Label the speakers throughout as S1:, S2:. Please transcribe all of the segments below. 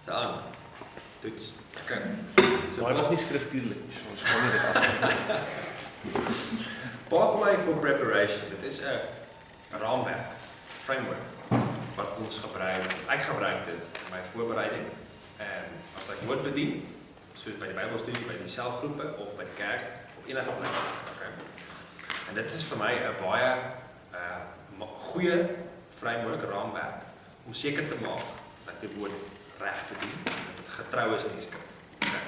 S1: aan. Toets. Okay.
S2: So, maar hy was nie skriftuurlik nie, so ons gaan nie dit afspreek.
S1: Pathway for Preparation, dit is 'n raamwerk, framework, wat ons gebruik. Ek gebruik dit in my voorbereiding. As ek woord bedien, soos by die Bybelstudie, by die selgroepe of by die kerk of enige plek. Okay. En dit is vir my 'n baie goeie framework, raamwerk, om seker te maak dat die woord reg bedien, dat dit getrou is in die skrif. Okay.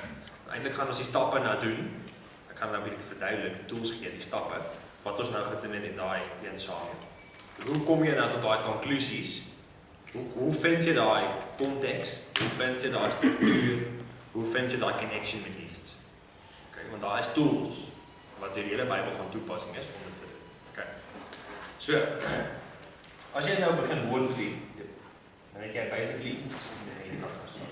S1: Eintlik gaan ons die stappe nou doen. Ek gaan nou 'n bietjie verduidelik, die tools gee, die stappe, wat ons nou gedoen het in daai een saam. Hoe kom jy nou tot daai konklusies? Hoe vind jy daai konteks? Hoe vind jy daai struktuur? Hoe vind jy daai connection met Jesus? Okay, want daar is tools wat deur die hele Bybel van toepassing is om dit te doen. Okay. So, as jy nou begin woord bedien, dan het jy basically hierdie kant gestaan.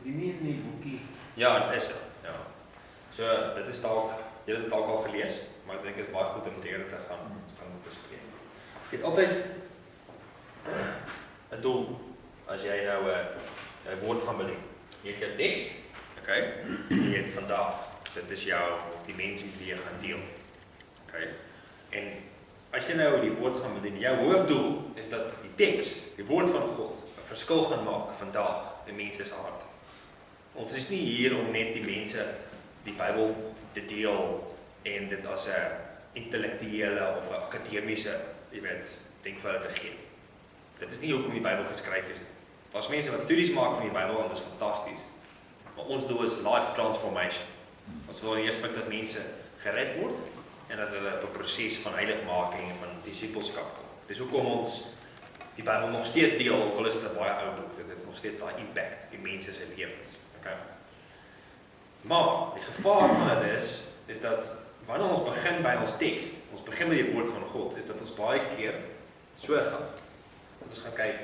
S3: Die nie in die boekie.
S1: Ja, dit is ja. So, dit is dalk, jy het dit dalk al gelees, maar ek dink dit is baie goed om teer te gaan. Ons kan dit bespreek. Jy het altyd 'n doel as jy nou 'n woord gaan bedien. Jy het jou teks, okay? Jy het vandag, dit is die mense met wie jy gaan deel. Okay? En as jy nou die woord gaan bedien, jou hoofdoel is dat die teks, die woord van God, 'n verskil gaan maak vandag in mense se harte. Ons is nie hier om net die mense die Bybel te deel en dit as 'n intellektuele of 'n akademiese, jy weet, ding vir hulle te gee. Dit is nie hoekom die Bybel geskryf is nie. Daar's mense wat studies maak van die Bybel en dit is fantasties. Maar ons doel is life transformation. Ons wil eers dat mense gered word en dat hulle op 'n proses van heiligmaking en van disippelskap kom. Dis hoekom ons die Bybel nog steeds deel, ook al is dit 'n baie ou boek. Dit het nog steeds daai impact in mense se lewens. Okay. Maar die gevaar van dit is dat wanneer ons begin by ons teks, ons begin met die woord van God, is dat ons baie keer so gaan. Dat ons gaan kyk,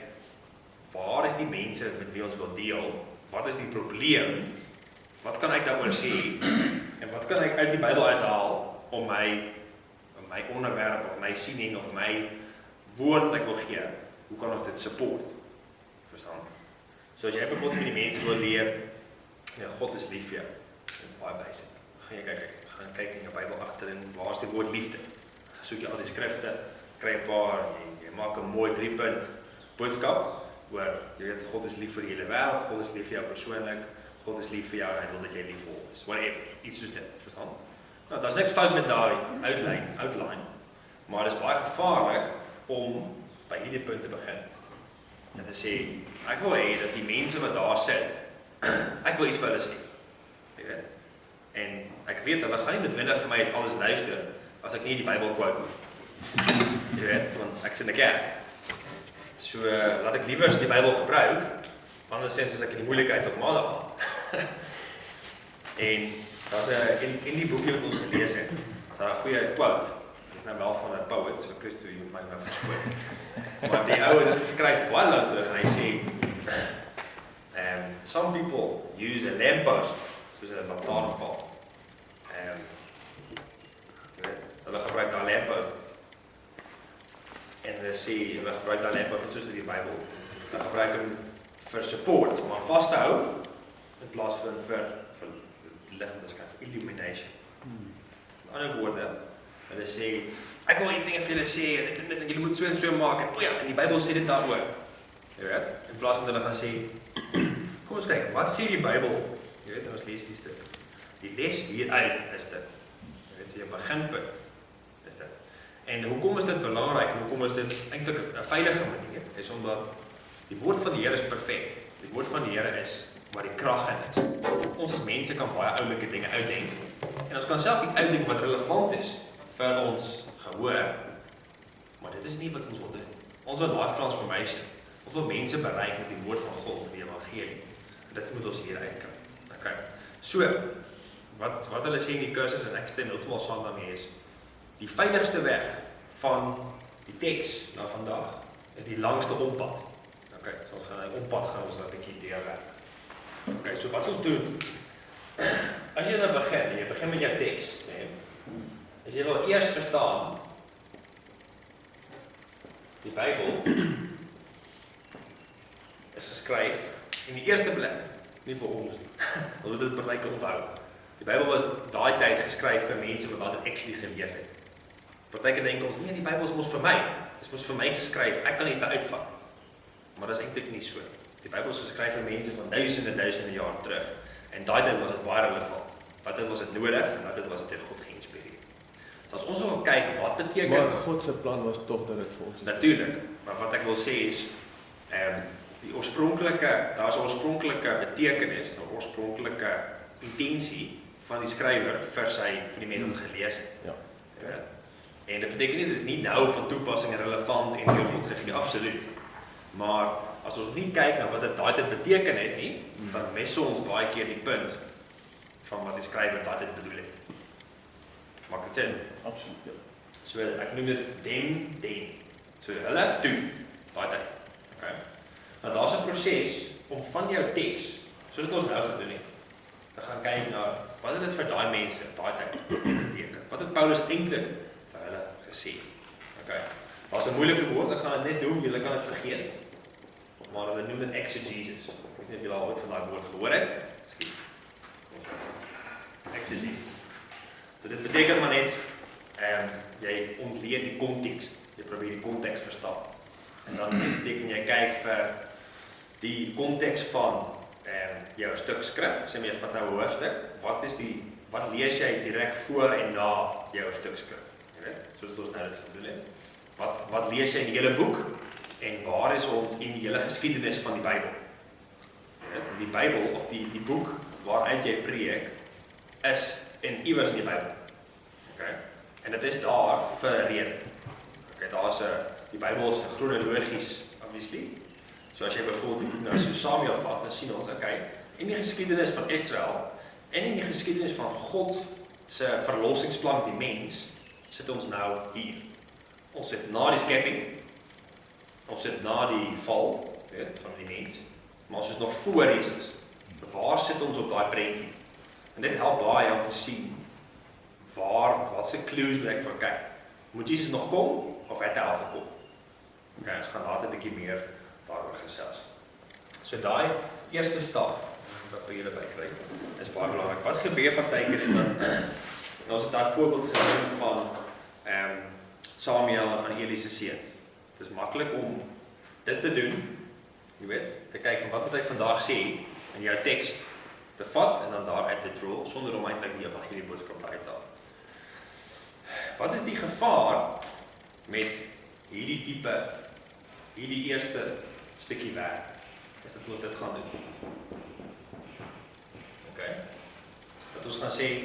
S1: waar is die mense met wie ons wil deel? Wat is die probleem? Wat kan ek daaroor sê? En wat kan ek uit die Bybel uithaal om my onderwerp of my siening of my woord wat ek wil gee, hoe kan ons dit support? Verstaan? So as jy byvoorbeeld vir die mense wil leer, ja, God is lief vir jou. Baie basic. Gaan kyk in jou Bybel agterin, waar is die woord liefde? Soek jy al die skrifte, kry 'n paar, jy maak 'n mooi 3-punt boodskap oor, jy weet, God is lief vir die hele wêreld, God is lief vir jou persoonlik, God is lief vir jou en hy wil dat jy lief vir hom is. Whatever, iets soos dit, verstaan? Nou, daar's niks fout met daai outline, maar dit is baie gevaarlik om by hierdie punt te begin. En te sê, ek wil hê dat die mense wat daar sit, ek wil iets vir hulle sê. Jy weet? En ek weet, hulle gaan nie noodwendig vir my alles luister, as ek nie die Bybel quote nie. Jy weet, want ek is in 'n kerk. So, laat ek liewers die Bybel gebruik, andersins as ek in die moeilikheid op maandag gehad. En dat in die boekie wat ons gelees het, is daar 'n goeie quote. Dit is nou wel van 'n poet, so Christo, jy moet my nou verskoon. Maar die ou het dit geskryf baie lank terug en hy sê, some people use a lamppost, soos 'n lantaarnpaal. Hulle gebruik daai lamppost. En hulle sê, hulle gebruik daai lamppost soos in die Bybel. Hulle gebruik hom vir support, om aan vas te hou, in plaas van vir lig te skryf, illumination. In ander woorde, hulle sê, ek wil hierdie dinge vir julle sê, en julle moet so en so maak, en ja, en die Bybel sê dit daaroor. Jy weet, in plaas van hulle gaan sê, kom ons kyk, wat sê die Bybel? Jy weet, ons lees die stuk. Die les hieruit is dit. Jy weet, so jou beginpunt is dit. En hoekom is dit belangrik, en hoekom is dit eintlik 'n veilige manier, is omdat die woord van die Here is perfek. Die woord van die Here is waar die krag in is. Ons as mense kan baie oulike dinge uitdink. En ons kan self iets uitdink wat relevant is vir ons gehoor. Maar dit is nie wat ons wil doen. Ons wil life transformation. Ons wil mense bereik met die woord van God, met die evangelie. Dit moet ons hier uitkry. Okay. So, wat hulle sê in die kursus, en ek stem heeltemal saam daarmee, is die veiligste weg van die teks na vandag is die langste ompad. Okay, so ons gaan 'n ompad gaan ons 'n bietjie deurwerk. Okay, so wat ons doen, as jy nou begin met jou teks, nee, as jy wil eers verstaan Bybel is geskryf in die eerste plek, nie vir ons nie. Ons moet dit partykeer onthou. Die Bybel was daai tyd geskryf vir mense wat dit actually geleef het. Partykeer dink ons, nee, die Bybel is mos vir my. Dit is mos vir my geskryf. Ek kan dit uitvat. Maar dit is eintlik nie so. Die Bybel is geskryf vir mense van duisende jaar terug. En daai tyd was dit baie relevant. Daai tyd was dit nodig en daai tyd was dit deur God geïnspireer. So as ons wil kyk wat beteken
S2: Maar God se plan was tog dat dit vir ons is.
S1: Natuurlik, maar wat ek wil sê is die daar's 'n oorspronkelijke betekenis, 'n oorspronkelijke intensie van die skrywer vir die mense wat gelees het.
S2: Ja.
S1: Ja. En dit beteken nie dit is nie nou van toepassing en relevant en deur God gegee, absoluut. Maar as ons nie kyk na wat dit daai tyd beteken het nie, dan mis ons baie keer die punt van wat die skrywer daai tyd bedoel het. Maak dit sin?
S2: Absoluut. Ja.
S1: So ek noem dit den. So hulle toe daai tyd. Okay. Nou daar's 'n proses om van jou teks, soos dit ons nou gedoen het, te gaan kyk na wat het dit vir daai mense daai tyd beteken. Wat het Paulus eintlik vir hulle gesê? Okay. Daar's 'n moeilike woord, ek gaan dit net doen, julle kan dit vergeet. Maar hulle noem dit exegesis. Ek weet nie of julle al ooit van daai woord gehoor het. Skielik. Exegesis. Dit beteken maar net jy ontleed die konteks. Jy probeer die konteks verstaan. En dan beteken jy kyk vir die konteks van jou stuk skrif. Sê maar jy vat nou 'n hoofstuk. Wat lees jy direk voor en na jou stuk skrif? Jy weet, soos dit ons nou dit gedoen het. Wat lees jy in die hele boek? En waar is ons in die hele geskiedenis van die Bybel? Jy weet, die Bybel of die boek waaruit jy preek is iewers in die Bybel. Okay? En dit is daar vir 'n rede. Okay, die Bybel is chronologies, obviously. So as jy byvoorbeeld nou so Samuel vat, dan sien ons, okay, in die geskiedenis van Israel en in die geskiedenis van God se verlossingsplan met die mens, sit ons nou hier. Ons sit na die skepping, ons sit na die val, weet, van die mens, maar ons is nog voor Jesus. Waar sit ons op daai prentjie? En dit help baie om te sien wat se clues moet ek vir kyk. Moet Jesus nog kom of het hy al gekom? Okay, ons gaan later 'n bietjie meer daaroor gesels. So daai eerste stap wat jy hierby kry, is baie belangrik. Wat gebeur partykeer is dan ons het daai voorbeeld genoem van Samuel en van Eli se seun. Dit is maklik om dit te doen, jy weet, te kyk van wat moet hy vandag sê in jou teks te vat en dan daaruit te draw sonder om eintlik die evangelie boodskap te uithaal. Wat is die gevaar met hierdie eerste stukkie werk? Is dat ons dit gaan doen? Okay. Dat ons gaan sê,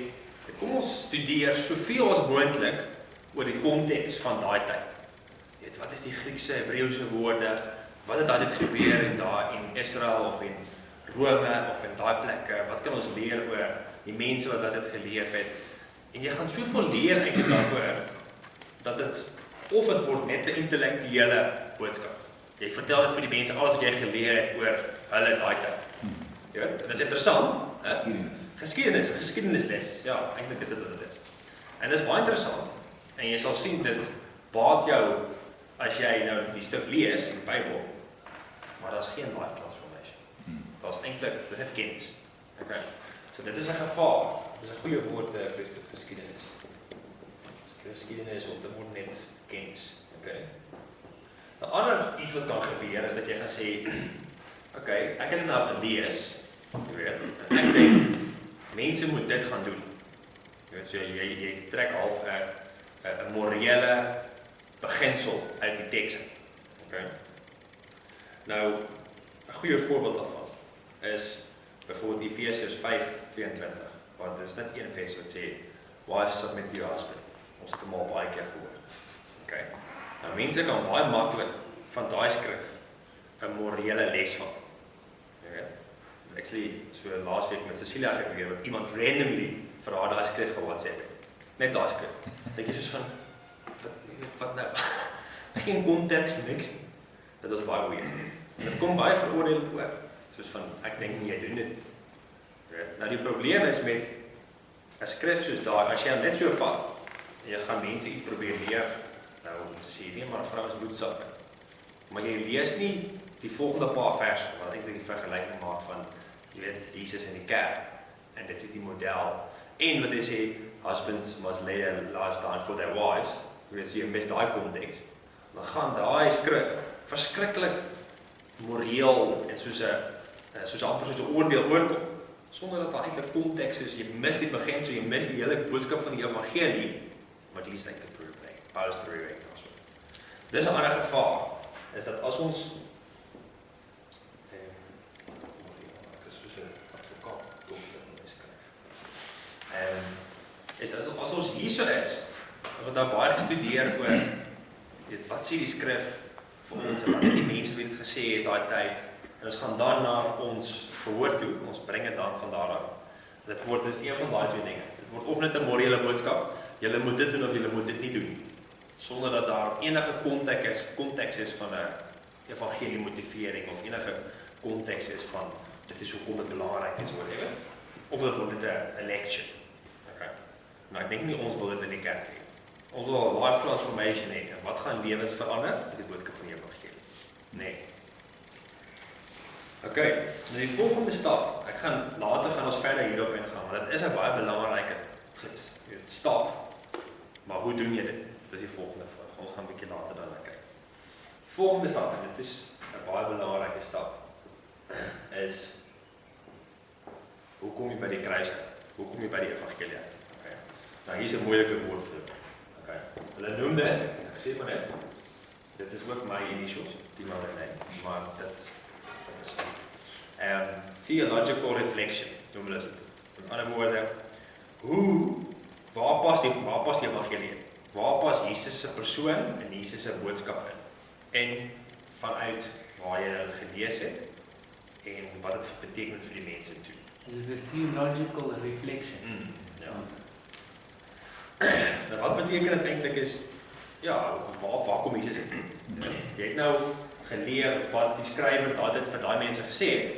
S1: kom ons studeer soveel as moontlik oor die konteks van daai tyd. Jy weet, wat is die Griekse, Hebreëse woorde? Wat het daai tyd gebeur in Israel of in Rome of in daai plekke? Wat kan ons leer oor die mense wat dit geleef het? En jy gaan soveel leer eintlik daaroor dat dit word net 'n intellektuele boodskap. Jy vertel dit vir die mense alles wat jy geleer het oor hulle daai tyd. Ja, dit is interessant, hè? Geskiedenisles. Ja, eintlik is dit wat dit is. En dit is baie interessant. En jy sal sien dit baat jou as jy nou die stuk lees in die Bybel. Maar daar's geen life transformation. Daar's eintlik net kennis. Okay. So dit is 'n gevaar. Dit is 'n goeie woord vir geskiedenis. Geskiedenis of dit word net kennis. Okay. 'n Ander iets wat kan gebeur is dat jy gaan sê, okay, ek het dit nou gelees, jy weet. En ek dink mense moet dit gaan doen. Jy weet, so jy trek half 'n morele beginsel uit die teks. Okay. Nou 'n goeie voorbeeld daarvan is byvoorbeeld Efesiërs 5:22, want dit is net een vers wat sê, wives submit to your husband. Ons het hom al baie keer gehoor. Okay. Nou mense kan baie maklik van daai skrif 'n morele les vat. Jy weet. Actually, so laasweek met Cecilia gebeur wat iemand randomly vir haar daai skrif ge-WhatsApp het. Net daai skrif. Dink jy soos van wat nou? Geen konteks, niks nie. Dit was baie weird. Dit kom baie veroordelend oor. Soos van, ek dink nie jy doen dit. Nou die probleem is met 'n skrif soos daai, as jy hom net so vat, en jy gaan mense iets probeer leer, nou om te sê, nee, maar vrou is bloedsakke. Maar jy lees nie die volgende paar verse wat eintlik die vergelyking maak van jy weet Jesus in die kerk en dit is die model. En wat hy sê, husbands must lay their lives down for their wives. Jy weet, so jy mis daai konteks. Dan gaan daai skrif verskriklik moreel en soos 'n amper soos 'n oordeel oorkom, sonder dat daar eintlik konteks is. Jy mis die beginsel, jy mis die hele boodskap van die evangelie wat Jesus eintlik probeer, Paulus probeer daarso. Dis 'n ander gevaar, is dat as ons ek is soos 'n advokaat, is as ons hierso is, ons het nou baie gestudeer oor wat sê die skrif vir ons, en wat is die mense wie dit gesê het daai tyd, en ons gaan dan na ons gehoor toe, ons bring dit dan van daar af. Dit is een van daai twee dinge. Dit word of net 'n morele boodskap, julle moet dit doen of julle moet dit nie doen, sonder dat daar enige konteks is van 'n evangelie motivering of enige konteks is van dit is hoekom dit belangrik is, whatever. Of dit word net 'n lecture. Okay. Nou ek dink nie ons wil dit in die kerk hê. Ons wil 'n life transformation hê. En wat gaan lewens verander? Is die boodskap van die evangelie. Nee. Okay, nou die volgende stap. Later gaan ons verder hierop ingaan, want dit is 'n baie belangrike stap. Maar hoe doen jy dit? Dit is die volgende vraag. Ons gaan 'n bietjie later daarna kyk. Die volgende stap, en dit is 'n baie belangrike stap, is hoe kom jy by die kruis uit? Hoe kom jy by die evangelie uit? Okay. Nou hier is 'n moeilike woord vir dit. Okay. Hulle noem dit, ek sê maar net, dit is ook my initials, die maar maar dit is theological reflection, noem hulle dit. Met ander woorde, waar pas die evangelie in? Waar pas Jesus se persoon en Jesus se boodskap in? En vanuit waar jy dit gelees het en wat dit beteken vir die mense toe.
S3: It is the theological reflection.
S1: Ja. Nou wat beteken dit eintlik is, ja, waar kom Jesus in? Jy het nou geleer wat die skrywer daai vir daai mense gesê het,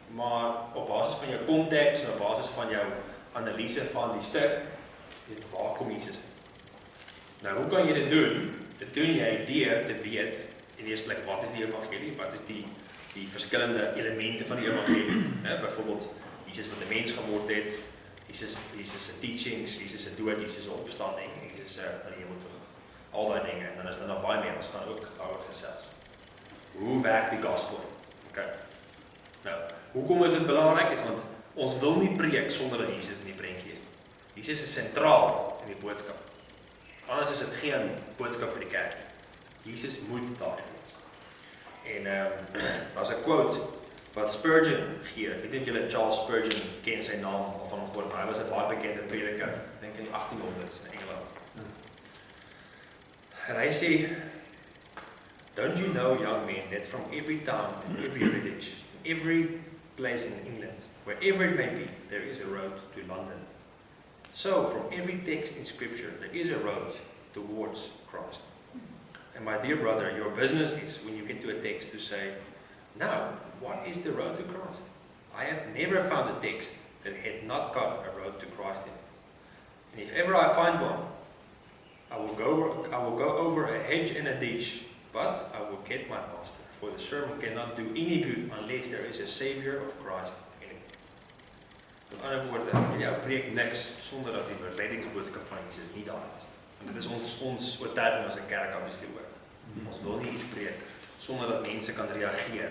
S1: maar op basis van jou konteks en op basis van jou analise van die stuk, weet waar kom Jesus in? Nou, hoe kan jy dit doen? Dit doen jy deur te weet, in die eerste plek, wat is die evangelie? Wat is die verskillende elemente van die evangelie? Byvoorbeeld, Jesus wat 'n mens geword het, Jesus se teachings, Jesus se dood, Jesus se opstanding, Jesus se aan die hemel toe gaan. Al daai dinge, en dan is daar nog baie meer, ons gaan ook daaroor gesels. Hoe werk die gospel? Okay. Nou, hoekom is dit belangrik? Is want ons wil nie preek sonder dat Jesus in die prentjie is. Jesus is sentraal in die boodskap. Anders is dit geen boodskap vir die kerk. Jesus moet daarin wees. En daar's 'n quote wat Spurgeon gee. Ek weet nie of julle Charles Spurgeon ken sy naam of van hom gehoor, maar hy was 'n baie bekende prediker, ek dink in die 1800s in Engeland. En hy sê, "Don't you know, young men, that from every town and every village, every place in England, wherever it may be, there is a road to London. So, from every text in Scripture, there is a road towards Christ. And my dear brother, your business is, when you get to a text, to say, now, what is the road to Christ? I have never found a text that had not got a road to Christ in it. And if ever I find one, I will go over a hedge and a ditch, but I will get my master, for the sermon cannot do any good unless there is a Savior of Christ in it." Met ander woorde, jy preek niks sonder dat die reddingsboodskap van Jesus nie daar is. En dit is ons oortuiging as 'n kerk obviously ook. Ons wil nie iets preek sonder dat mense kan reageer.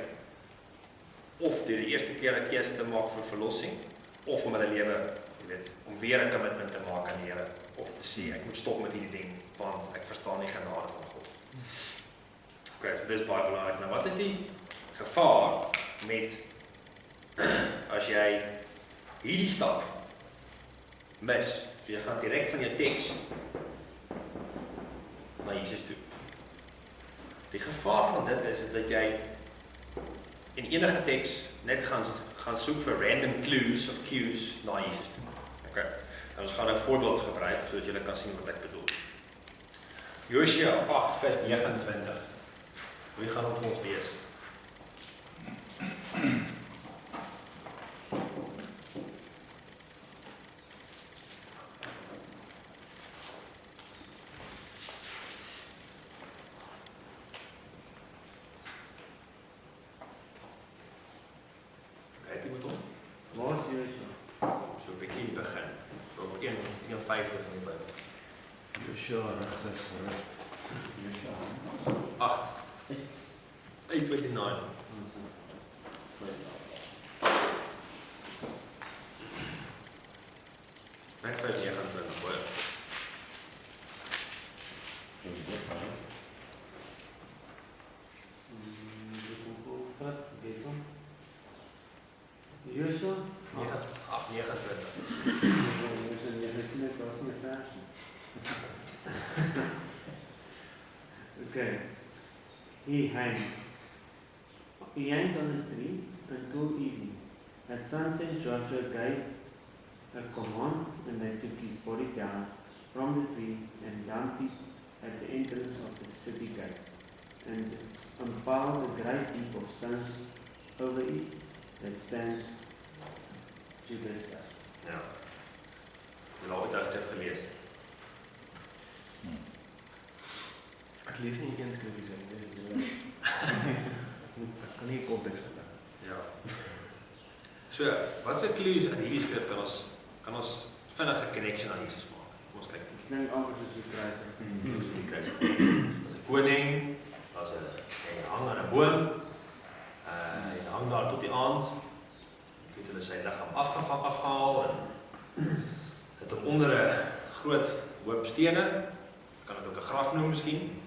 S1: Of deur die eerste keer 'n keuse te maak vir verlossing, of om hulle lewe, jy weet, om weer 'n commitment te maak aan die Here, of te sê ek moet stop met hierdie ding want ek verstaan nie genade van God. Okay, dit is baie belangrik. Nou wat is die gevaar met as jy hierdie stap mis? So jy gaan direk van jou teks na Jesus toe. Die gevaar van dit is dat jy in enige teks net gaan soek vir random clues of cues na Jesus toe. Okay. En ons gaan 'n voorbeeld gebruik sodat julle kan sien wat ek bedoel. Josua 8 vers 29. Wie gaan hom vir ons lees?
S2: Joshua, regtig.
S1: 8. 8:29. Net 5:29 hoor.
S3: Joshua?
S1: 8:29.
S3: Okay. He hanged on a tree until evening. At sunset, Joshua gave a command, and they took his body down from the tree and dumped it at the entrance of the city gate, and piled a great heap of stones over it that stands to this day.
S1: Ja. Jy het ooit daai skrif gelees.
S2: Ek lees nie een skrifgie sy nie. Ek kan nie konteks gee.
S1: Ja. So, wat se clues in hierdie skrif kan ons vinnige connection aan Jesus maak? Kom ons kyk.
S3: Ek dink amper soos die kruising.
S1: Soos die kruising. Daar's 'n koning, daar's 'n hang aan 'n boom. Hy hang daar tot die aand. Ek het hulle sy liggaam afgehaal en het hom onder 'n groot hoop stene, kan dit ook 'n graf noem miskien,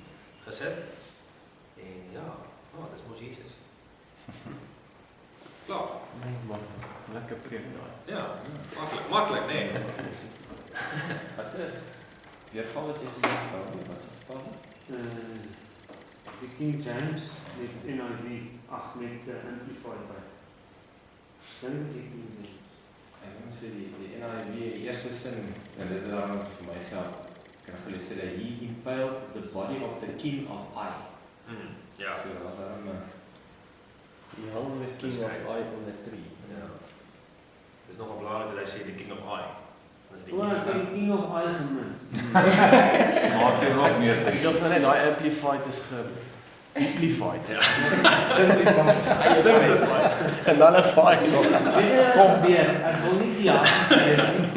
S1: gesit. En ja, dis mos Jesus. Klaar.
S2: Nee, maar lekker preek daai.
S1: Ja, maklik, nee.
S4: Wat se weergawe wat jy gelees het, wat se vertaling?
S3: Die King James met NIV, met Amplified by. Dan is die King James.
S4: Ek moet sê die NIV, die eerste sin, en dit het dan vir my geld, ek het gelees dat he impaled the body of the king of Ai.
S1: Ja.
S4: So dat was daarom
S2: Die hang met King of Ai on the tree.
S1: Ja. Dis nogal belangrik dat hy sê die King of Ai.
S3: Ek het die King of Ai gemis.
S4: maak jy nog meer
S2: Ek dink net daai amplified is amplified.
S1: Ja.
S4: Simplified.
S2: Genullified.
S3: Kom weer, ek wil nie die hakies lees nie.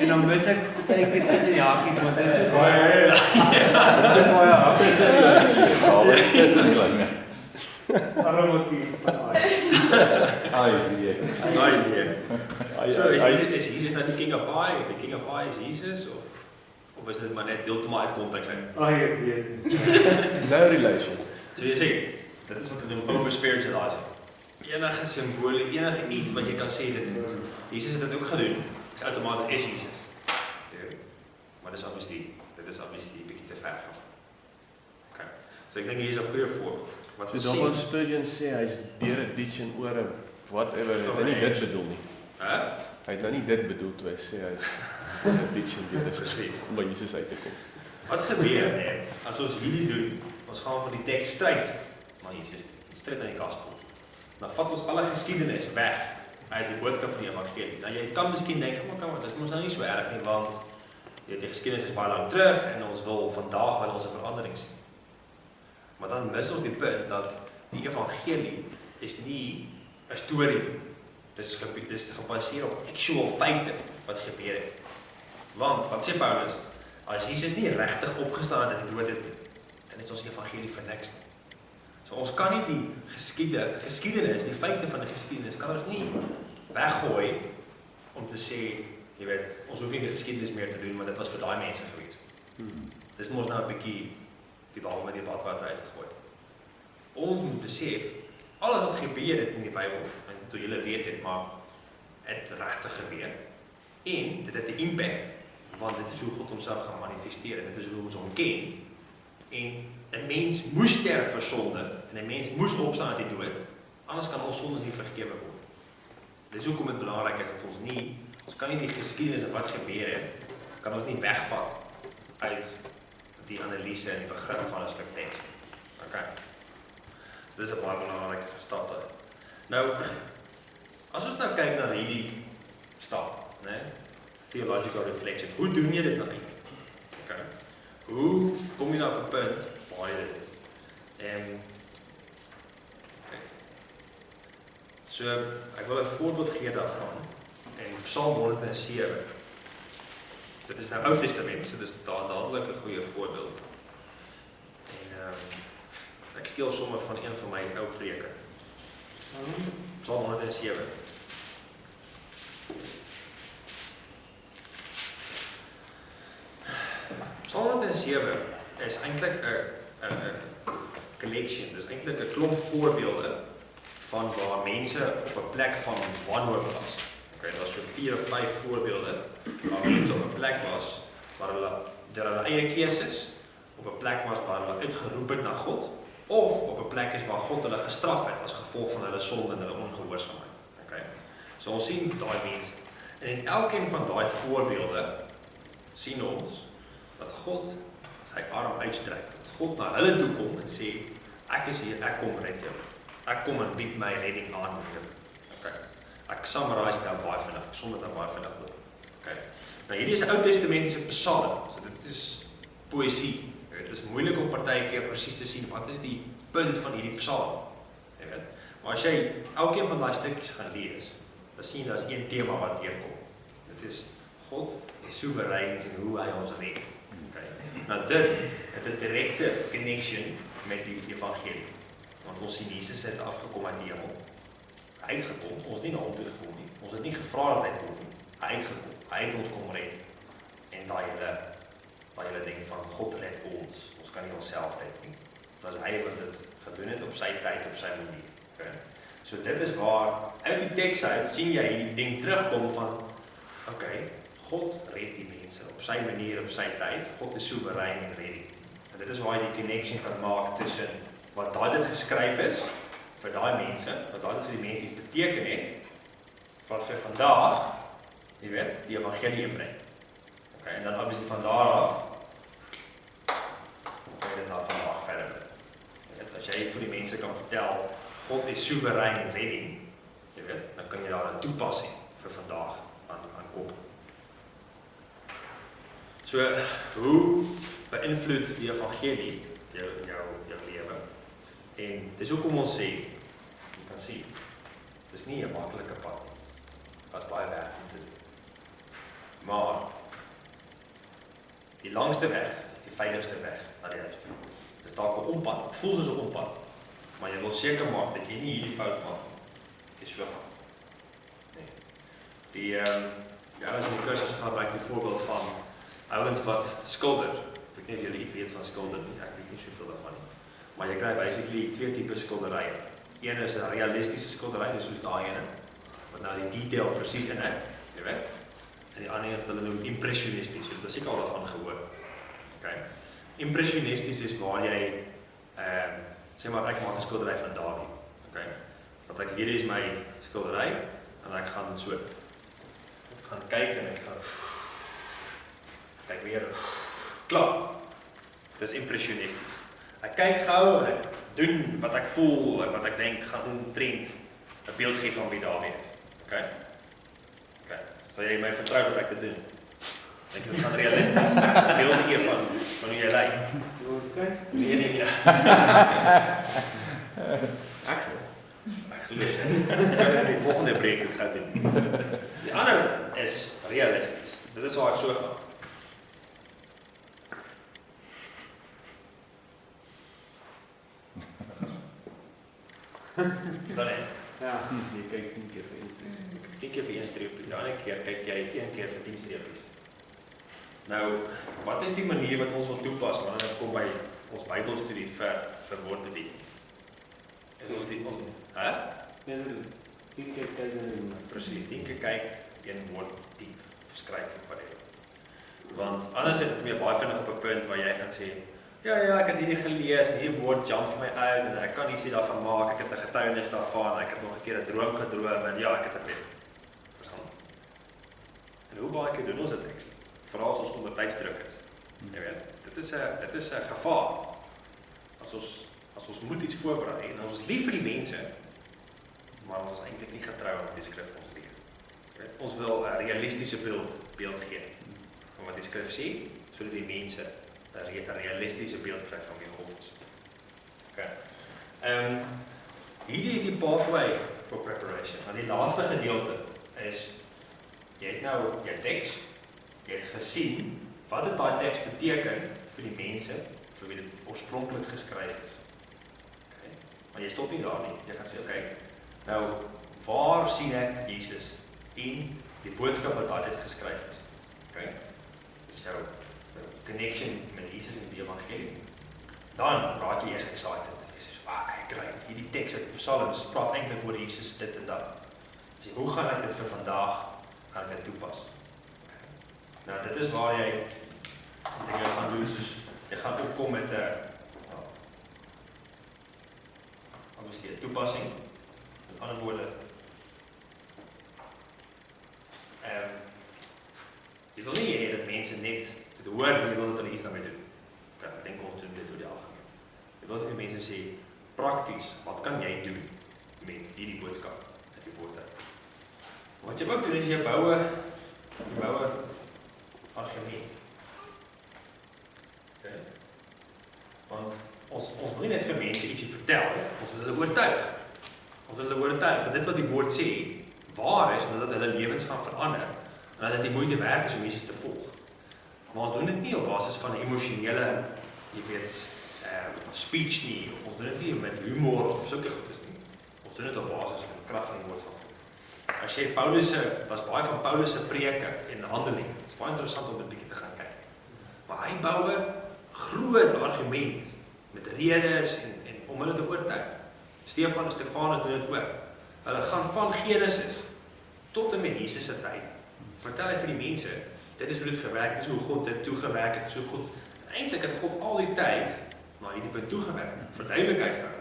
S3: En dan mis ek baie keer tussen die hakies, want dit is so baie.
S4: Dit is baie hakies in die tussen die lyne.
S3: Waarom ook nie van Ai?
S4: Ai, nee.
S1: So, is Jesus nou die King of Ai, of die King of Ai is Jesus, of is dit maar net heeltemal uit konteks uit?
S3: Ai, ek weet nie.
S2: No relation.
S1: So jy sê, dit is wat hulle noem over spiritualizing. Enige simbole, enige iets wat jy kan sê, Jesus het dit ook gedoen, is outomaties is Jesus. Maar dit is obviously 'n bietjie te ver af. Okay. So ek dink hier is 'n goeie voorbeeld. Wat
S2: So
S1: ons
S2: Dr.
S1: sien.
S2: Spurgeon sê hy's deur 'n ditch en oor 'n whatever, hy het nou nie dit bedoel nie. Hy het nou nie dit bedoel toe hy sê hy's deur 'n ditch en deur 'n
S1: Presies.
S2: om by Jesus uit te kom.
S1: Wat gebeur nee, as ons hierdie doen? Ons gaan van die teks stryd, maar Jesus stryd aan die gospel. Dan vat ons alle geskiedenis weg uit die boodskap van die evangelie. Nou jy kan miskien dink, maar dis mos nou nie so erg nie, want die geskiedenis is baie lank terug en ons wil vandag wel ons 'n verandering sien. Maar dan mis ons die punt dat die evangelie is nie 'n storie. Dis gebaseer op actual feite wat gebeur het. Want wat sê Paulus? As Jesus nie regtig opgestaan het uit die dood het nie, dan is ons evangelie vir niks. So ons kan nie die geskiedenis, die feite van die geskiedenis kan ons nie weggooi om te sê, jy weet, ons hoef nie die geskiedenis meer te doen, want dit was vir daai mense gewees. Dis mos nou 'n bietjie die bal met die badwater uitgegooi. Ons moet besef, alles wat gebeur het in die Bybel, en toe julle weet het, maar het regtig gebeur, en dit het 'n impact, want dit is hoe God homself gaan manifesteer, en dit is hoe ons hom ken, en 'n mens moes sterf vir sonde, en 'n mens moes opstaan uit die dood, anders kan ons sondes nie vergewe word. Dit is hoekom dit belangrik is dat ons kan nie die geskiedenis en wat gebeur het, kan ons nie wegvat uit die analise en die begrip van 'n stuk teks. Okay. So dis 'n baie belangrike stap daar. Nou, as ons nou kyk na hierdie stap, né? Theological reflection. Hoe doen jy dit nou eintlik? Okay. Hoe kom jy nou op 'n punt waar jy dit doen? Kyk. So, ek wil 'n voorbeeld gee daarvan in Psalm 107. dit is nou Ou Testament, so dis dadelik 'n goeie voorbeeld. En ek steel sommer van een van my ou preke. Psalm 107. Psalm 107 is eintlik 'n collection, dis eintlik 'n klomp voorbeelde van waar mense op 'n plek van wanhoop was. Okay, daar is so 4 of 5 voorbeelde waar mense op 'n plek was waar hulle deur hulle eie keuses op 'n plek was waar hulle uitgeroep het na God, of op 'n plek is waar God hulle gestraf het as gevolg van hulle sonde en hulle ongehoorsaamheid. Okay. So ons sien daai mense. En in elkeen van daai voorbeelde sien ons dat God sy arm uitstrek, dat God na hulle toe kom en sê, ek is hier, ek kom red jou. Ek kom en bied my redding aan met jou. Okay. Ek summarize dit nou baie vinnig, ek som dit nou baie vinnig op. Okay. Nou hierdie is 'n Ou Testamentiese psalm, so dit is poësie. Dit is moeilik om partykeer presies te sien wat is die punt van hierdie psalm. Jy weet. Maar as jy elkeen van daai stukkies gaan lees, dan sien jy daar's een tema wat deurkom. Dit is God is soewerein en hoe hy ons red. Okay. Nou dit het 'n direkte connection met die evangelie. Want ons sien Jesus het afgekom uit die hemel. Hy het gekom, ons het nie na hom toe gekom nie. Ons het nie gevra dat hy kom nie. Hy het gekom. Hy het ons kom red. En daai hele ding van God red ons. Ons kan nie onsself red nie. Dit was hy wat dit gedoen het op sy tyd, op sy manier. Okay. So dit is waar uit die teks uit sien jy hierdie ding terugkom van okay, God red die mense op sy manier, op sy tyd. God is soewerein en redding. En dit is waar jy die connection kan maak tussen wat daai dit geskryf is vir daai mense, wat daai dit vir die mense iets beteken het, wat vir vandag, jy weet, die evangelie bring. Okay, en dan obviously van daar af kan jy dit na vandag verder bring. Jy weet, as jy vir die mense kan vertel, God is soewerein en redding, jy weet, dan kan jy daar 'n toepassing vir vandag aan koppel. So, hoe beïnvloed die evangelie jou lewe? En dis hoekom ons sê, jy kan sien, dis nie 'n maklike pad nie. Wat baie werk om te doen. Maar die langste weg is die veiligste weg na die huis toe. Dis dalk 'n ompad, dit voel soos 'n ompad, maar jy wil seker maak dat jy nie hierdie fout maak nie. Dit is so gaan. Nee. Die ouens in die kursus gaan gebruik die voorbeeld van ouens wat skilder. Ek weet nie of julle iets weet van skilder nie, ek weet nie soveel daarvan nie. Maar jy kry basically 2 tipe skilderye. Een is 'n realistiese skildery, dis soos daai ene, wat nou die detail presies in het, jy weet. En die ander wat hulle noem impressionisties, so dit is seker al daarvan gehoor. Okay. Impressionisties is waar jy, sê maar ek maak 'n skildery van Dawie. Okay. Dat ek hierdie is my skildery en ek gaan so gaan kyk en ek gaan kyk weer klaar. Dis impressionisties. Ek kyk gou en ek doen wat ek voel en wat ek dink gaan omtrent 'n beeld gee van wie Dawie is. Okay? Okay. Sal jy my vertrou dat ek dit doen? Dink jy dit gaan realisties 'n beeld gee van hoe jy lyk? Nee. Ek glo ek kan in die volgende preek dit gaan doen. Die ander is realisties. Dit is waar ek so gaan. Verstaan jy?
S3: Ja.
S2: Jy kyk 10 keer vir 1 streep.
S1: Een keer vir 1 streepie, die ander keer kyk jy 1 keer vir 10 streepies. Nou, wat is die manier wat ons wil toepas wanneer dit kom by ons Bybelstudie vir woordbediening? Is ons die hè?
S3: Nee, 10 keer kyk en
S1: Presies, 10 keer kyk, 1 woord diep of skryf of whatever. Want anders het ek baie vinnig op 'n punt waar jy gaan sê, ja, ek het hierdie gelees en hierdie woord jump vir my uit en ek kan nie sê daarvan maak, ek het 'n getuienis daarvan, ek het nog 'n keer 'n droom gedroom en ja, ek het 'n pret. Verstaan? En hoe baie keer doen ons dit actually? Veral as ons onder tydsdruk is. Jy weet, dit is 'n gevaar. As ons moet iets voorberei en ons is lief vir die mense, maar ons is eintlik nie getrou met die skrif ons leer. Jy weet, ons wil 'n realistiese beeld gee van wat die skrif sê, sodat die mense 'n realistiese beeld kry van wie God is. Okay. Hierdie is die pathway for preparation. Want die laaste gedeelte is, jy het nou jou teks, jy het gesien wat het daai teks beteken vir die mense vir wie dit oorspronklik geskryf is. Okay. Maar jy stop nie daar nie. Jy gaan sê, okay, nou waar sien ek Jesus en die boodskap wat daai tyd geskryf is? Okay. Dis jou connection met Jesus en die evangelie. Dan raak jy eers excited. Jy sê, okay, great, hierdie teks uit die Psalms praat eintlik oor Jesus dit en dat. Sê, hoe gaan ek dit vir vandag gaan ek dit toepas? Okay. Nou, dit is waar jy dinge gaan doen, soos jy gaan opkom met 'n toepassing, met ander woorde, jy wil nie hê dat mense net dit hoor, jy wil dat hulle iets daarmee doen. Ek dink ons doen dit oor die algemeen. Jy wil vir mense sê, prakties, wat kan jy doen met hierdie boodskap uit die woord uit? Wat jy ook doen is jy bou 'n argument. Okay. Want ons wil nie net vir mense ietsie vertel, ons wil hulle oortuig. Ons wil hulle oortuig dat dit wat die woord sê, waar is, en dat hulle lewens gaan verander, en dat dit die moeite werd is om Jesus te volg. Maar ons doen dit nie op basis van 'n emosionele, jy weet, speech nie, of ons doen dit nie met humor of sulke goedes nie. Ons doen dit op basis van die krag van die woord van God. As jy daar's baie van Paulus se preke en Handelinge. Dit is baie interessant om dit bietjie te gaan kyk. Maar hy bou 'n groot argument met redes en om hulle te oortuig. Stefanus doen dit ook. Hulle gaan van Genesis tot en met Jesus se tyd. Vertel hy vir die mense, dit is hoe dit gewerk het, dit is hoe God dit toegewerk het, so goed. Eintlik het God al die tyd na hierdie punt toegewerk. Verduidelik hy vir hulle.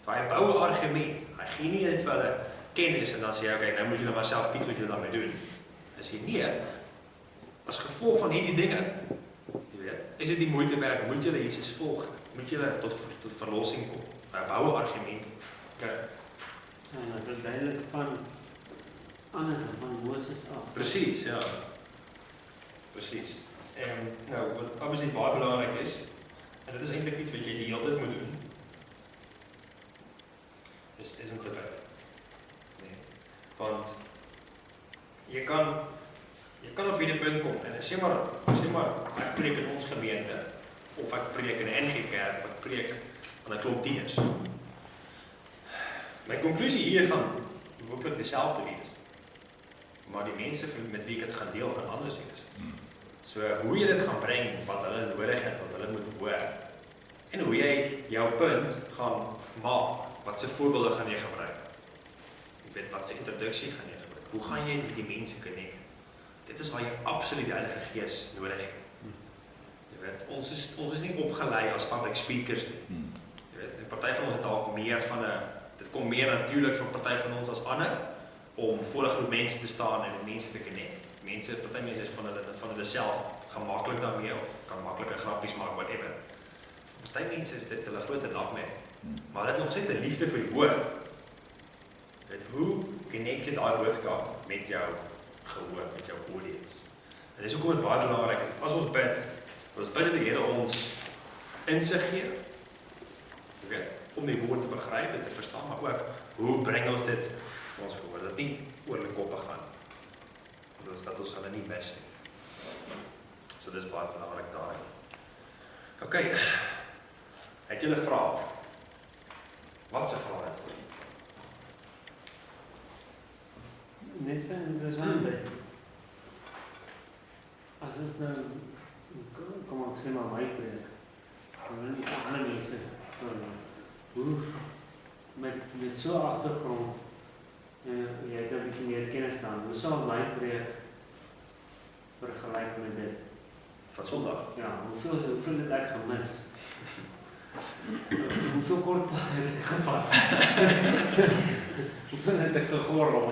S1: So hy bou 'n argument. Hy gee nie net vir hulle kennis en dan sê hy, okay, nou moet julle maar self kies wat julle daarmee doen. Hy sê nee, as gevolg van hierdie dinge, jy weet, is dit die moeite werd, moet julle Jesus volg, moet julle tot verlossing kom. Hy bou 'n argument. Okay.
S3: En dit duidelik van anders van Moses af.
S1: Presies, ja. Presies. En nou, wat obviously baie belangrik is, en dit is eintlik iets wat jy die hele tyd moet doen, is om te bid. Nee. Want jy kan op hierdie punt kom en sê maar ek preek in ons gemeente of ek preek in 'n NG Kerk of ek preek aan 'n klomp tieners. My konklusie hier gaan hopelik dieselfde wees. Maar die mense met wie ek dit gaan deel gaan anders wees. So hoe jy dit gaan bring wat hulle nodig het, wat hulle moet hoor. En hoe jy jou punt gaan maak. Wat se voorbeelde gaan jy gebruik? Jy weet wat se introduksie gaan jy gebruik? Hoe gaan jy met die mense connect? Dit is waar jy absoluut die Heilige Gees nodig het. Jy weet, ons is nie opgelei as public speakers nie. Jy weet, 'n party van ons het dalk meer van 'n dit kom meer natuurlik vir party van ons as ander om voor 'n groep mense te staan en met mense te connect. Party mense is van hulle self gemaklik daarmee of kan maklike grappies maak whatever. Vir party mense is dit hulle grootste nagmerrie. Maar hulle het nog steeds 'n liefde vir die woord. Weet hoe connect jy daai boodskap met jou gehoor, met jou audience. En dis hoekom dit baie belangrik is. As ons bid dat die Here ons insig gee. Jy weet, om die woord te begryp en te verstaan, maar ook hoe bring ons dit vir ons gehoor, dat nie oor die koppe gaan. Dat ons hulle nie mis nie. So dis baie belangrik daarin. Okay, het julle vrae? Wat se vrae het julle?
S3: Net vir interessant. As ons nou, kom ek sê maar my preek, dan nie ander mense, hoe met so agtergrond, jy het 'n bietjie meer kennis dan, hoe sal my preek vergelyk met dit?
S1: Van Sondag?
S3: Ja, hoeveel het ek gemis? Hoeveel kort het ek gevat? Hoeveel het ek gegorrel?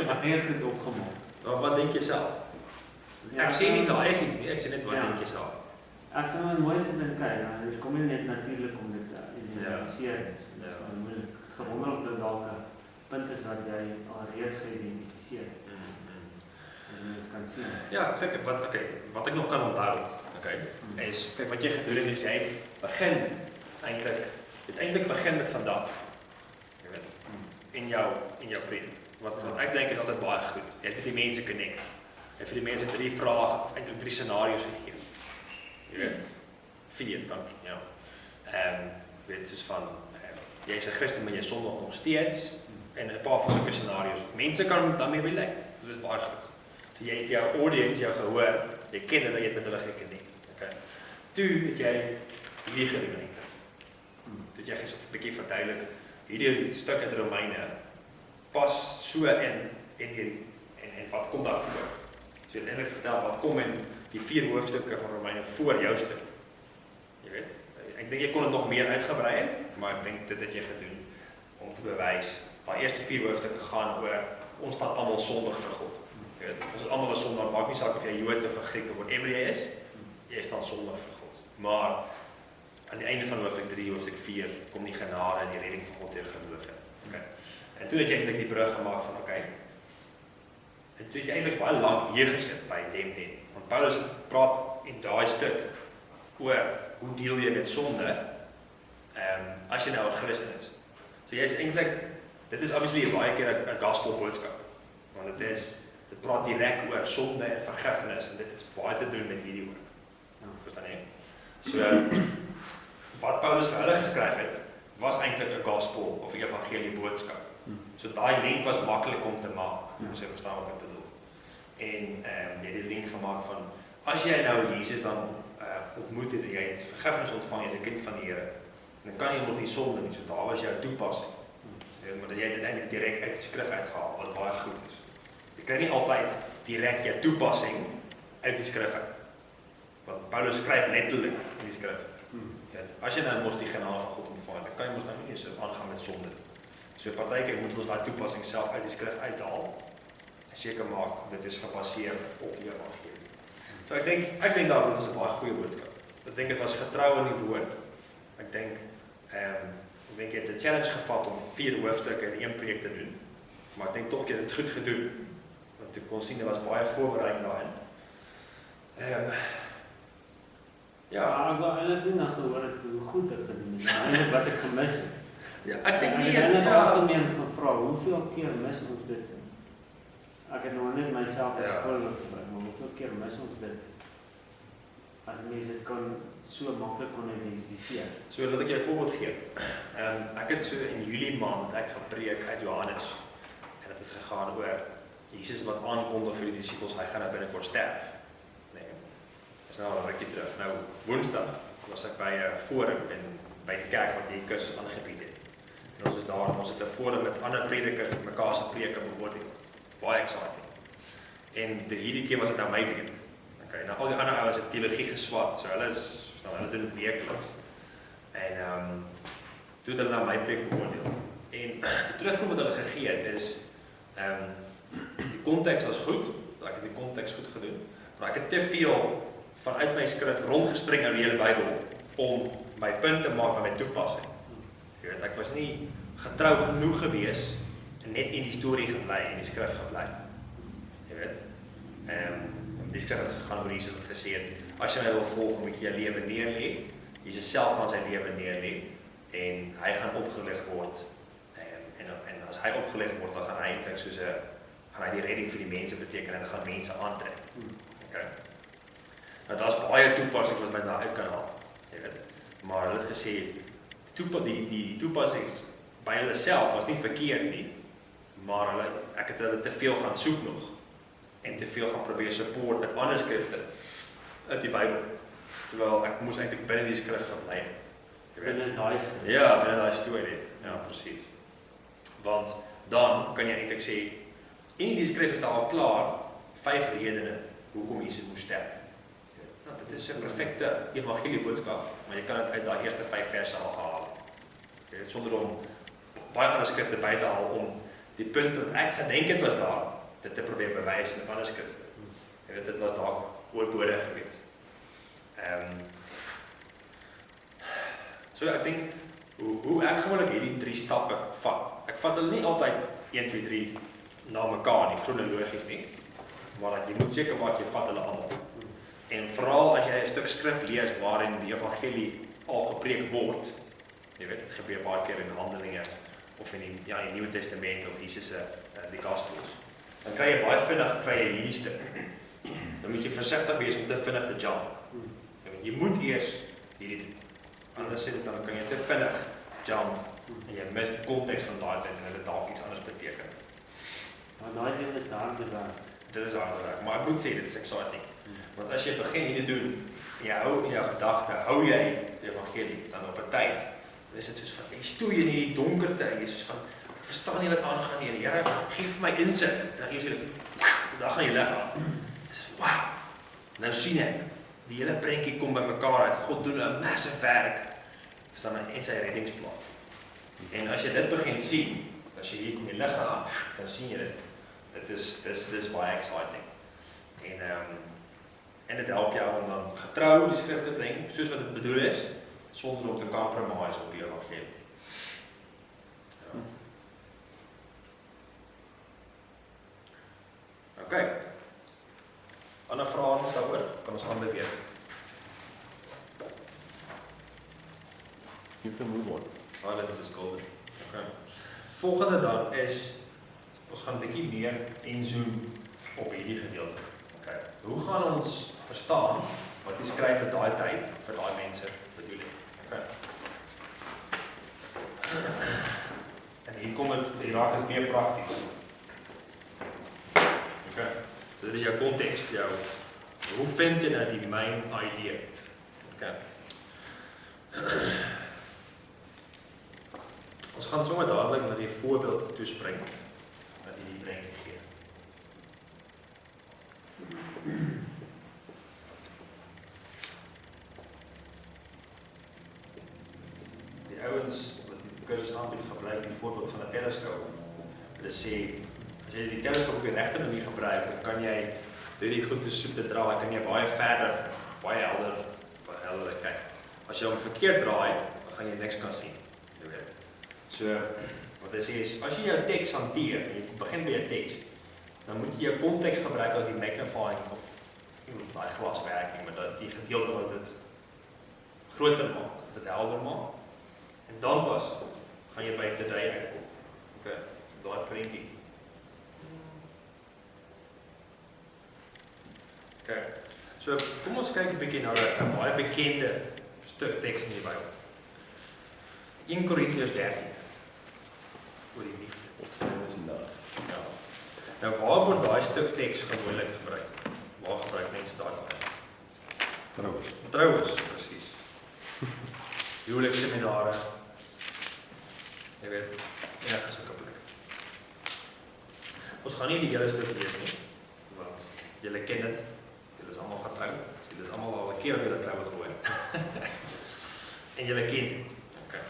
S3: Wat het ek opgemaak?
S1: Maar wat dink jy self? Ek sê nie daar is iets nie, ek sê net wat dink jy self?
S3: Ek sal my mooi sit en kyk, dit kom nie net natuurlik om dit te identifiseer. Dit is moeilik. Gewonder of dit dalk 'n punt is wat jy al reeds geïdentifiseer het. En mens kan sien.
S1: Ja, seker, wat ek nog kan onthou, is, kyk wat jy gedoen het, is jy het eintlik begin met vandag. Jy weet, in jou preek. Wat ek dink is altyd baie goed. Jy het met die mense connect. En vir die mense 3 vrae, of eintlik 3 scenario's gegee. Jy weet, 4, dankie, ja. Weet, soos van, jy is 'n Christen, maar jy sondig nog steeds, en 'n paar van sulke scenario's. Mense kan daarmee relate, dit is baie goed. So jy het jou audience, jou gehoor, jy ken hulle, jy het met hulle geconnect. Okay. Toe het jy hierdie gedoen. Toe het jy gesê 'n bietjie verduidelik, hierdie stuk uit Romeine pas so in en wat kom daar voor? So jy het eintlik vertel wat kom in die 4 hoofstukke van Romeine voor jou stuk. Jy weet, ek dink jy kon dit nog meer uitgebrei het, maar ek dink dit het jy gedoen om te bewys. Daai eerste 4 hoofstukke gaan oor ons staan almal sondig vir God. Jy weet, ons is almal 'n sondaar, maak nie saak of jy Jood of 'n Griek of whatever jy is, jy staan sondig vir God. Maar aan die einde van hoofstuk 3, hoofstuk 4 kom die genade en die redding van God deur geloof in. Okay. En toe het jy eintlik die brug gemaak van okay. En toe het jy eintlik baie lank hier gesit by dem. Want Paulus praat in daai stuk oor hoe deel jy met sonde as jy nou 'n Christen is. So jy is eintlik, dit is obviously baie keer 'n gospel boodskap. Want dit praat direk oor sonde en vergifnis en dit het baie te doen met hierdie woord. Ja, verstaan jy? So wat Paulus vir hulle geskryf het, was eintlik 'n gospel of 'n evangelie boodskap. So daai link was maklik om te maak, as jy verstaan wat ek bedoel. En jy het die link gemaak van, as jy nou Jesus dan ontmoet het en jy het vergifnis ontvang as 'n kind van die Here, dan kan jy nog nie sonde nie, so daar was jou toepassing. Maar jy het dit eintlik direk uit die skrif uitgehaal, wat baie goed is. Jy kry nie altyd direk jou toepassing uit die skrif uit. Want Paulus skryf letterlik in die skrif. As jy nou mos die genade van God ontvang, dan kan jy mos nou nie so aangaan met sonde. So partykeer moet ons daai toepassing self uit die skrif uithaal en seker maak dit is gebaseer op die evangelie. So ek dink dat dit was 'n baie goeie boodskap. Ek dink dit was getrou aan die woord. Ek dink jy het 'n challenge gevat om 4 hoofstukke in 1 preek te doen. Maar ek dink tog jy het dit goed gedoen. Want ek kon sien daar was baie voorbereiding daarin.
S3: Ja, ek wou eintlik nie nog gehoor het hoe goed ek gedoen het, maar eintlik wat ek gemis het.
S1: Ja, ek dink nie,
S3: ek het algemeen gevra, hoeveel keer mis ons dit? Ek het nog net myself as voorbeeld gebruik, maar hoeveel keer mis ons dit? As mense dit kan so maklik kon identifiseer.
S1: So laat ek jou 'n voorbeeld gee. Ek het so in Julie maand ek gepreek uit Johannes en dit het gegaan oor Jesus wat aankondig vir die disippels hy gaan nou binnekort sterf. Nee. Dis nou al 'n rukkie terug. Nou Woensdag was ek by 'n forum by die kerk wat die kursus aangebied het. En ons is daar, ons het 'n forum met ander predikers wat mekaar se preke beoordeel. Baie exciting. En hierdie keer was dit aan my beurt. Okay, nou al die ander ouens het teologie geswat, so hulle doen dit weekliks. En toe het hulle na my preek beoordeel. En die terugvoer wat hulle gegee het is die konteks was goed, ek het die konteks goed gedoen, maar ek het te veel vanuit my skrif rondgespring oor die hele Bybel om my punt te maak by my toepassing. Jy weet, ek was nie getrou genoeg gewees en net in die storie gebly en die skrif gebly. Jy weet, die skrif het gegaan oor Jesus wat gesê het, as jy my wil volg, moet jy jou lewe neerlê. Jesus self gaan sy lewe neerlê en hy gaan opgelig word. En as hy opgelig word, dan gaan hy eintlik gaan hy die redding vir die mense beteken en hy gaan mense aantrek. Okay. Nou daar's baie toepassings wat my daar uit kan haal. Jy weet. Maar hulle het gesê die toepassings by hulle self was nie verkeerd nie, maar ek het hulle te veel gaan soek nog en te veel gaan probeer support met ander skrifte uit die Bybel, terwyl ek moes eintlik binne die skrif gebly het.
S3: Binne daai storie.
S1: Ja, binne daai storie. Ja, presies. Want dan kan jy eintlik sê in die skrif is daar al klaar 5 redene hoekom Jesus moes sterf. Nou, dit is 'n perfekte evangelie boodskap, maar jy kan dit uit daai eerste 5 verse al gehaal. Jy weet, sonder om baie ander skrifte by te haal om die punt wat ek gedink het was daar, dit te probeer bewys met ander skrifte. Jy weet, dit was dalk oorbodig geweest. So ek dink hoe ek gewoonlik hierdie 3 stappe vat. Ek vat hulle nie altyd 1 2 3 na mekaar nie, chronologies nie. Maar jy moet seker maak jy vat hulle almal. En veral as jy 'n stuk skrif lees waarin die evangelie al gepreek word, jy weet dit gebeur baie keer in Handelinge of in die Nuwe Testament of Jesus se die Gospels. Dan kry jy baie vinnig hierdie stuk. dan moet jy versigtig wees om te vinnig te jump. Jy moet eers hierdie doen. Andersins dan kan jy te vinnig jump en jy mis die konteks van daai tyd en dit dalk iets anders beteken.
S3: Maar daai ding is harde werk.
S1: Dit is harde werk, maar ek moet sê dit is exciting. Want as jy begin hierdie doen en jy hou in jou gedagte, hou jy die evangelie dan op 'n tyd, dan is dit soos van jy stoei in hierdie donkerte en jy is soos van ek verstaan nie wat aangaan nie. Die Here gee vir my insig en dan gee jy dan gaan jy lig aan. Dit is wow. Nou sien ek die hele prentjie kom bymekaar uit. God doen 'n massive werk. Verstaan my en sy reddingsplan. En as jy dit begin sien, as jy hier kom die lig aan, dan sien jy dit. Dit is baie exciting. En dit help jou om dan getrou die skrif te bring, soos wat dit bedoel is, sonder om te compromise op die evangelie. Ja. Okay. Ander vrae nog daaroor? Kan ons aanbeweeg?
S2: You can move on.
S1: Silence is golden. Okay. Volgende dan is, ons gaan 'n bietjie meer inzoom op hierdie gedeelte. Okay. Hoe gaan ons verstaan wat hy skryf vir daai tyd, vir daai mense bedoel het? Okay. En hier kom dit raak dit meer prakties. Okay. So dit is jou konteks, hoe vind jy nou die main idea? Okay. Ons gaan sommer dadelik na die voorbeeld toespring wat hierdie prentjie gee. Die ouens wat die kursus aanbied gebruik die voorbeeld van 'n teleskoop. Hulle sê as jy die teleskoop op die regte manier gebruik, dan kan jy deur die goed te soek te draai, kan jy baie verder, baie helder kyk. As jy hom verkeerd draai, dan gaan jy niks kan sien. Jy weet. So, wat hy sê is, as jy jou teks hanteer, en jy begin by jou teks, dan moet jy jou konteks gebruik as die magnifying of daai glas werk nie, maar dat die gedeelte wat dit groter maak, wat dit helder maak, en dan pas gaan jy by today uitkom. Okay, daai prentjie. Okay, so kom ons kyk 'n bietjie na 'n baie bekende stuk teks in die Bybel. 1 Korintiërs 13 oor die liefde. Ja. Nou waar word daai stuk teks gewoonlik gebruik? Waar gebruik mense daai baie? Troues, presies. Huwelikseminare. Jy weet, enige sulke plek. Ons gaan nie die hele stuk lees nie, want julle ken dit. Julle is almal getroud. Julle het almal al 'n keer op julle troue gehoor. En julle ken dit. Okay.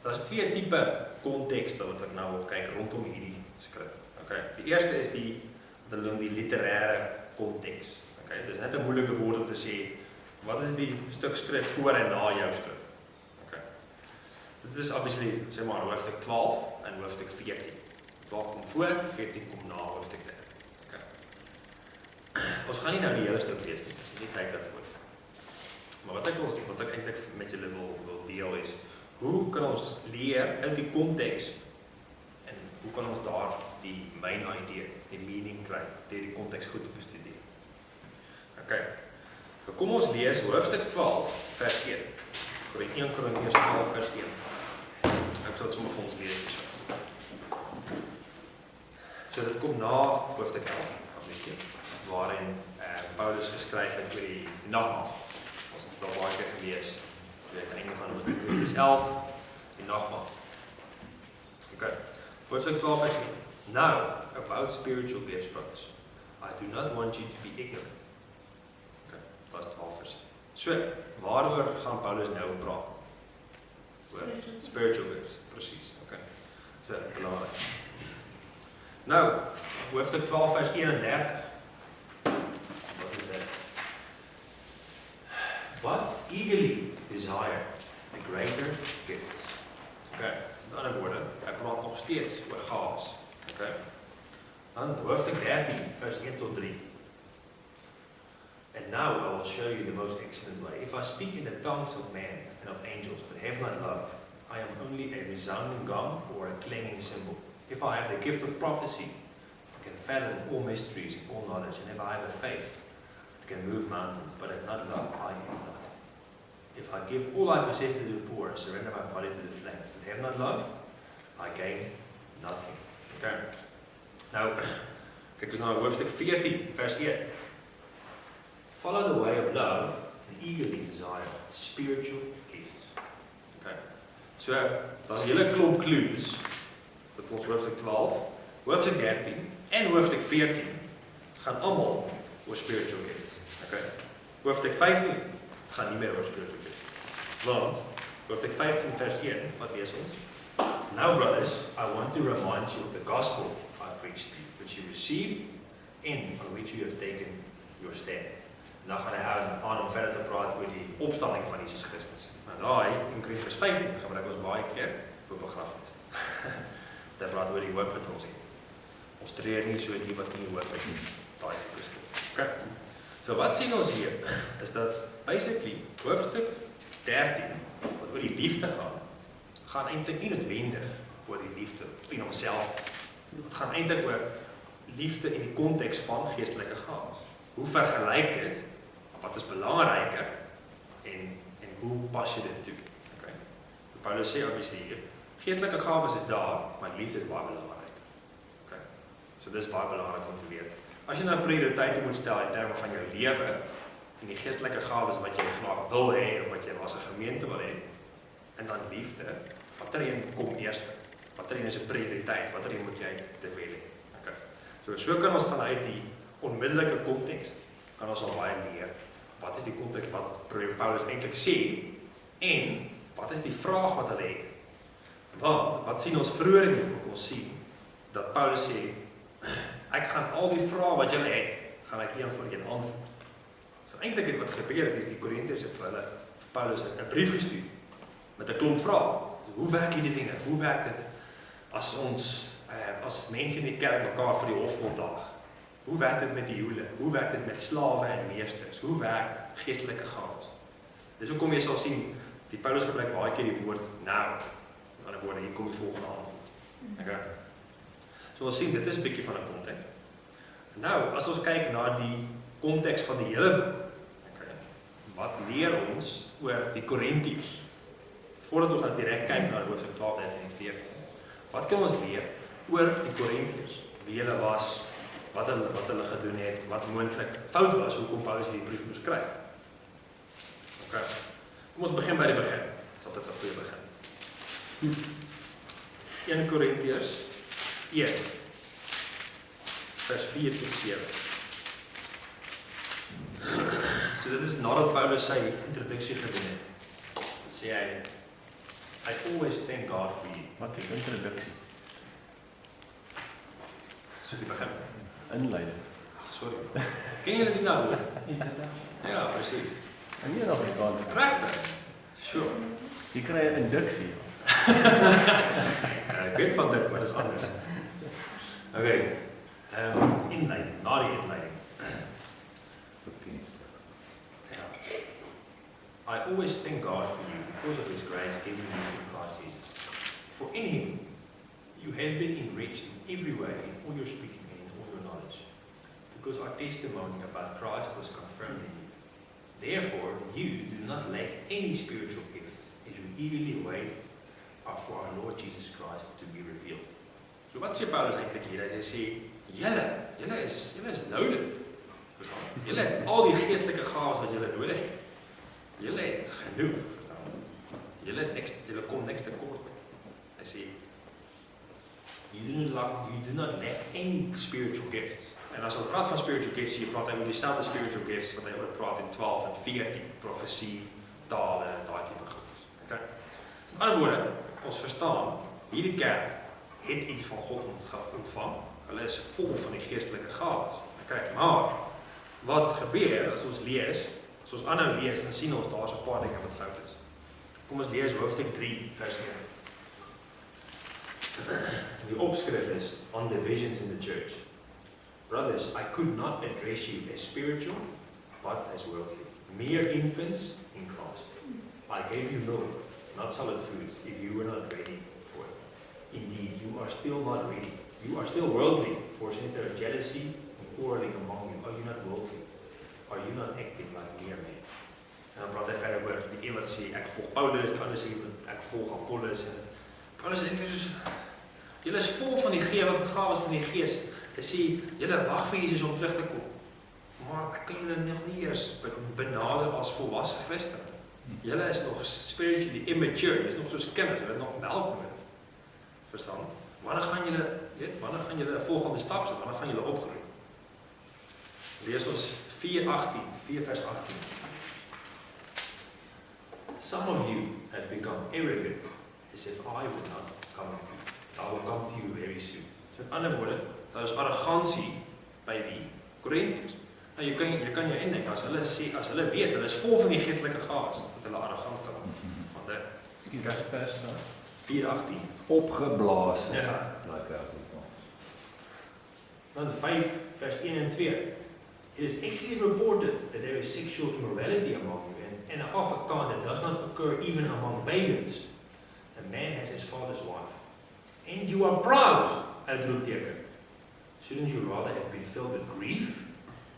S1: Daar's twee tipe kontekste wat ek nou wil kyk rondom hierdie skrif. Okay. Die eerste is wat hulle noem die literêre konteks. Okay. Dis net 'n moeilike woord om te sê wat is die stuk skrif voor en na jou skrif. Okay. So dit is obviously sê maar hoofstuk 12 en hoofstuk 14. 12 kom voor, 14 kom na hoofstuk 13. Okay. Ons gaan nie nou die hele stuk lees nie, dis nie tyd daarvoor. Maar wat ek eintlik met julle wil deel is, hoe kan ons leer uit die konteks en hoe kan ons daar die main idea, die meaning kry, deur die konteks goed te bestudeer. Okay. So kom ons lees hoofstuk 12 vers 1. 1 Korintiërs 12 vers 1. Ek sal dit sommer vir ons lees hierso. So dit kom na hoofstuk 11, miskien, waarin Paulus geskryf het oor die nagmaal. Ons het al baie keer gelees. Jy kan een van Korintiërs 11, die nagmaal. Okay. Hoofstuk 12 vers 1. Now, about spiritual gifts, brothers, I do not want you to be ignorant. Okay, vers 12 vers 1. So, waaroor gaan Paulus nou praat? Oor spiritual gifts, presies. Okay. So, belangrik. Nou, hoofstuk 12 vers 31. Wat is dit? But eagerly desire the greater gifts. Okay, in ander woorde, hy praat nog steeds oor gawes. Okay. Dan hoofstuk 13 vers 1 tot 3. And now I will show you the most excellent way. If I speak in the tongues of men and of angels, but have not love, I am only a resounding gong or a clanging cymbal. If I have the gift of prophecy I can fathom all mysteries and all knowledge, and if I have a faith that can move mountains, but have not love, I am nothing. If I give all I possess to the poor, surrender my body to the flames, but have not love, I gain nothing. Okay. Nou, kyk ons na hoofstuk 14, vers 1. Follow the way of love and eagerly desire spiritual gifts. Okay. So, daar's 'n hele klomp clues wat ons hoofstuk 12, hoofstuk 13 en hoofstuk 14 gaan almal oor spiritual gifts. Okay. Hoofstuk 15 gaan nie meer oor spiritual gifts. Want hoofstuk 15 vers 1, wat lees ons? Now, brothers, I want to remind you of the gospel I preached to you, which you received and on which you have taken your stand. En dan gaan hy aan om verder te praat oor die opstanding van Jesus Christus. Nou daai in Korintiërs 15 gebruik ons baie keer oor begrafnis. Dit praat oor die hoop wat ons het. Ons tree nie soos die wat nie hoop het nie. Daai tipe storie. Okay. So wat sien ons hier is dat basically hoofstuk 13 wat oor die liefde gaan eintlik nie noodwendig oor die liefde in homself. Dit gaan eintlik oor liefde in die konteks van geestelike gawes. Hoe vergelyk dit? Wat is belangriker en hoe pas jy dit toe? Okay. Paulus sê obviously hier, geestelike gawes is daar, maar liefde is baie belangrik. Okay. So dis baie belangrik om te weet. As jy nou prioriteite moet stel in terme van jou lewe en die geestelike gawes wat jy graag wil hê of wat jy as 'n gemeente wil hê, en dan liefde, watter een kom eerste? Watter een is 'n prioriteit? Watter een moet jy develop? Okay. So kan ons vanuit die onmiddellike konteks kan ons al baie leer. Wat is die konteks wat Paulus eintlik sê en wat is die vraag wat hulle het? Want wat sien ons vroeër in die boek? Ons sien dat Paulus sê ek gaan al die vrae wat julle het, gaan ek een vir een antwoord. So eintlik wat gebeur het is die Korintiërs het vir Paulus 'n brief gestuur met 'n klomp vrae. So, hoe werk hierdie dinge? Hoe werk dit as ons as mense in die kerk mekaar vir die hof voldaag? Hoe werk dit met die huwelijk? Hoe werk dit met slawe en meesters? Hoe werk geestelike gawes? Dis hoekom jy sal sien, die Paulus gebruik baie keer die woord nou. In ander woorde, hier kom die volgende antwoord. Okay. So ons sien, dit is 'n bietjie van 'n konteks. Nou, as ons kyk na die konteks van die hele boek, okay, wat leer ons oor die Korintiërs? Voordat ons nou direk kyk na hoofstuk 12 en 14. Wat kan ons leer oor die Korintiërs? Wie hulle was, wat hulle gedoen het, wat moontlik fout was, hoekom Paulus hierdie brief moes skryf. Okay. Kom ons begin by die begin. Dis altyd 'n goeie begin. 1 Korintiërs 1 vers 4 tot 7. So dit is nadat Paulus sy introduksie gedoen het. Sê hy, I always thank God for you.
S2: Wat is introduksie?
S1: Soos die begin.
S2: Inleiding.
S1: Ag, sorry. Ken julle die nou? Ja, presies.
S2: En nie in Afrikaans.
S1: Regtig? Sure.
S2: Jy kry 'n induksie.
S1: Ek weet van dit, maar dis anders. Okay. Inleiding, na die inleiding. Ja. I always thank God for you because of His grace given you in Christ Jesus. For in Him you have been enriched in every way in all your speaking and in all your knowledge, because our testimony about Christ was confirmed in you. Therefore, you do not lack any spiritual gifts as you eagerly wait for our Lord Jesus Christ to be revealed. So wat sê Paulus eintlik hier? Hy sê, julle is loaded. Julle het al die geestelike gawes wat julle nodig het. Julle het genoeg. Julle kom niks tekort. Hy sê, you do not lack any spiritual gifts. En as ons praat van spiritual gifts, jy praat oor dieselfde spiritual gifts wat hy oor praat in 12 en 14, profesie, tale en daai tipe goeds. Okay. So in ander woorde, ons verstaan, hierdie kerk het iets van God ontvang. Hulle is vol van die geestelike gawes. Okay, maar wat gebeur as ons lees, as ons aanhou lees, dan sien ons daar's 'n paar dinge wat fout is. Kom ons lees hoofstuk 3 vers 1. Die opskrif is on divisions in the church. Brothers, I could not address you as spiritual, but as worldly, mere infants in Christ. I gave you milk, not solid food, if you were not ready for it. Indeed, you are still not ready, You are still worldly, for since there is jealousy and quarreling among you, are you not worldly? Are you not acting like mere men? En dan praat hy verder oor die een wat sê, ek volg Paulus, die ander sê, ek volg Apollos. En Paulus sê, julle is vol van die gawes van die Gees. Hy sê, julle wag vir Jesus om terug te kom. Maar ek kan julle nog nie eers benader as volwasse Christen. Julle is nog spiritually immature, julle is nog soos kinders, julle het nog melk nodig. Verstaan? Wanneer gaan julle 'n volgende stap sit? Wanneer gaan julle opgroei? Lees ons 4 vers 18. Some of you have become arrogant, as if I will come to you very soon. So in ander woorde, daar is arrogansie by die Korintiërs. Nou jy kan jou indink, as hulle weet, hulle is vol van die geestelike gawes, dat hulle arrogant kan word. Van dit.
S2: Miskien was dit vers nou.
S1: 4:18.
S5: Opgeblaas.
S1: Ja.
S5: Lekker Afrikaans.
S1: Dan 5 vers 1 en 2. It is actually reported that there is sexual immorality among you, and of a kind that does not occur even among pagans. A man has his father's wife. And you are proud, uitroepteken. Shouldn't you rather have been filled with grief,